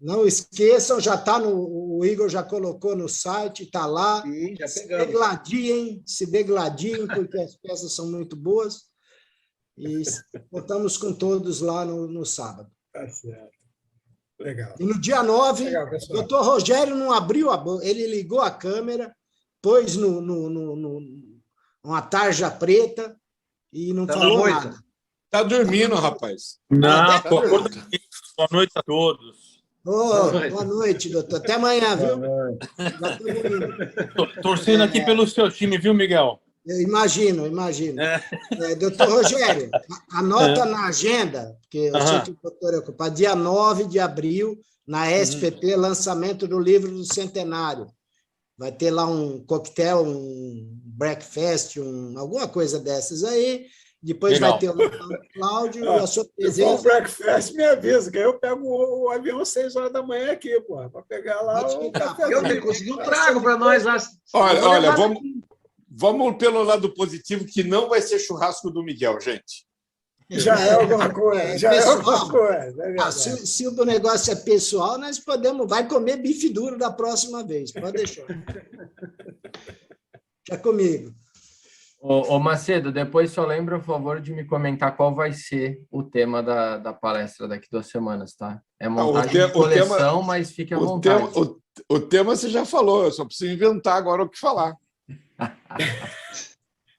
[SPEAKER 2] Não esqueçam, já está o Igor já colocou no site, está lá.
[SPEAKER 6] Sim, já
[SPEAKER 2] Se
[SPEAKER 6] pegamos.
[SPEAKER 2] degladiem, porque as peças são muito boas. E contamos com todos lá no sábado.
[SPEAKER 1] Tá certo. Legal.
[SPEAKER 2] E no dia 9,
[SPEAKER 1] Legal,
[SPEAKER 2] o
[SPEAKER 1] pessoal.
[SPEAKER 2] doutor Rogério não abriu a boca, ele ligou a câmera, pôs uma tarja preta e não falou nada.
[SPEAKER 9] Tá dormindo, rapaz.
[SPEAKER 12] Não,
[SPEAKER 9] Tá
[SPEAKER 12] pô,
[SPEAKER 9] dormindo.
[SPEAKER 12] boa noite a todos.
[SPEAKER 2] Boa noite, doutor. Até amanhã, viu? Já estamos indo.
[SPEAKER 12] Torcendo aqui pelo seu time, viu, Miguel?
[SPEAKER 2] Eu imagino. Doutor Rogério, anota na agenda, porque eu sei que o doutor é ocupado, dia 9 de abril, na SPP, lançamento do livro do Centenário. Vai ter lá um coquetel, um breakfast, alguma coisa dessas aí. Depois
[SPEAKER 12] Legal.
[SPEAKER 2] vai ter o Cláudio e a sua
[SPEAKER 1] Se for
[SPEAKER 2] presença.
[SPEAKER 1] um breakfast, me avisa, que aí eu pego o avião às 6 horas da manhã aqui, pô, para pegar lá
[SPEAKER 2] Pode
[SPEAKER 1] o
[SPEAKER 2] ficar.
[SPEAKER 1] café.
[SPEAKER 6] Eu tenho que conseguir um trago para nós lá.
[SPEAKER 9] Olha, vamos pelo lado positivo, que não vai ser churrasco do Miguel, gente.
[SPEAKER 1] Já é alguma coisa, já é alguma coisa. É verdade.
[SPEAKER 2] Se o negócio é pessoal, nós vai comer bife duro da próxima vez, pode deixar. Já comigo.
[SPEAKER 10] Ô Macedo, depois só lembra, por favor, de me comentar qual vai ser o tema da palestra daqui 2 semanas, tá? É montagem de coleção, mas fique à vontade.
[SPEAKER 9] O tema você já falou, eu só preciso inventar agora o que falar.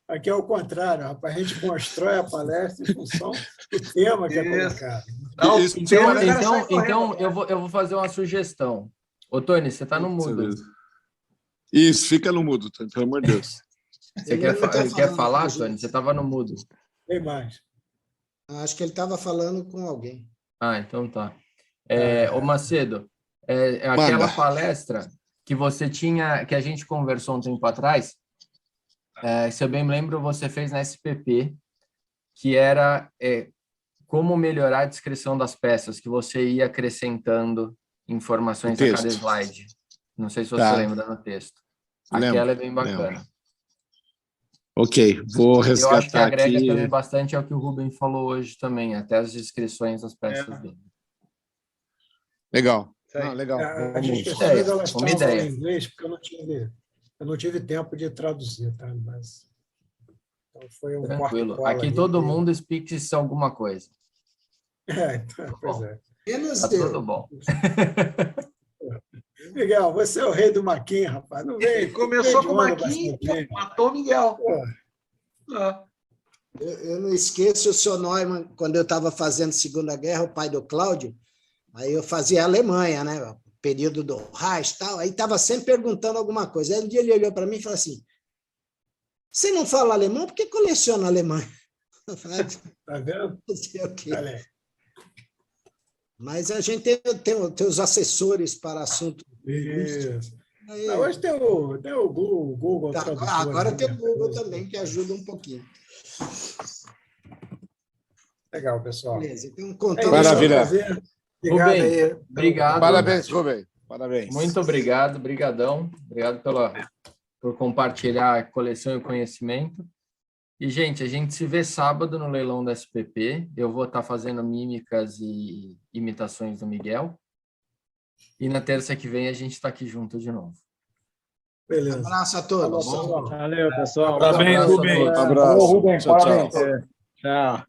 [SPEAKER 1] Aqui é o contrário, rapaz. A gente constrói a palestra em função do tema que é colocado.
[SPEAKER 10] Não,
[SPEAKER 9] Isso,
[SPEAKER 10] então eu vou fazer uma sugestão. Ô, Tony, você está no mudo.
[SPEAKER 9] Isso, fica no mudo, Tony, pelo amor de Deus.
[SPEAKER 10] Você quer falar, Tony? Você estava no mudo.
[SPEAKER 1] Tem mais.
[SPEAKER 2] Acho que ele estava falando com alguém.
[SPEAKER 10] Ah, então tá. Ô, Macedo, aquela palestra que você tinha, que a gente conversou um tempo atrás, se eu bem me lembro, você fez na SPP, que era como melhorar a descrição das peças, que você ia acrescentando informações a cada slide. Não sei se você lembra no texto. Aquela é bem bacana.
[SPEAKER 9] Lembro. Ok, vou resgatar.
[SPEAKER 10] Eu acho que agrega
[SPEAKER 9] aqui.
[SPEAKER 10] também bastante ao que o Rubem falou hoje também, até as descrições das peças dele.
[SPEAKER 9] Legal. Legal.
[SPEAKER 1] As descrições elas estavam em inglês, porque eu não tive tempo de traduzir, tá? Mas então foi um
[SPEAKER 10] tranquilo. Aqui todo mundo speaks alguma coisa.
[SPEAKER 1] Pois é.
[SPEAKER 2] Menos
[SPEAKER 10] tá tudo bom.
[SPEAKER 1] Miguel, você é o rei do maquinho, rapaz. Não vem.
[SPEAKER 6] Começou com o maquinho e matou o Miguel.
[SPEAKER 2] Eu não esqueço o seu Neumann, quando eu estava fazendo Segunda Guerra, o pai do Cláudio, aí eu fazia a Alemanha, né? Período do Reich e tal, aí estava sempre perguntando alguma coisa. Aí um dia ele olhou para mim e falou assim, você não fala alemão? Por que coleciona alemão?
[SPEAKER 1] Tá vendo?
[SPEAKER 2] Não sei o quê. Mas a gente tem os assessores para assuntos.
[SPEAKER 1] Isso. Hoje tem o Google.
[SPEAKER 2] Agora tem o Google também, que ajuda um pouquinho.
[SPEAKER 1] Legal, pessoal.
[SPEAKER 2] Beleza, então contamos.
[SPEAKER 9] Maravilha.
[SPEAKER 10] Rubem, obrigado.
[SPEAKER 9] Parabéns, Rubem. Parabéns.
[SPEAKER 10] Muito obrigado, brigadão. Obrigado por compartilhar a coleção e o conhecimento. E, gente, a gente se vê sábado no leilão da SPP. Eu vou estar fazendo mímicas e imitações do Miguel. E na terça que vem a gente está aqui junto de novo.
[SPEAKER 1] Beleza.
[SPEAKER 2] Um abraço a todos.
[SPEAKER 1] Valeu,
[SPEAKER 6] Valeu, pessoal.
[SPEAKER 12] Parabéns, Rubem.
[SPEAKER 9] Um abraço.
[SPEAKER 5] Rubem,
[SPEAKER 9] Tchau,
[SPEAKER 5] parabéns.
[SPEAKER 9] tchau.
[SPEAKER 6] Tchau.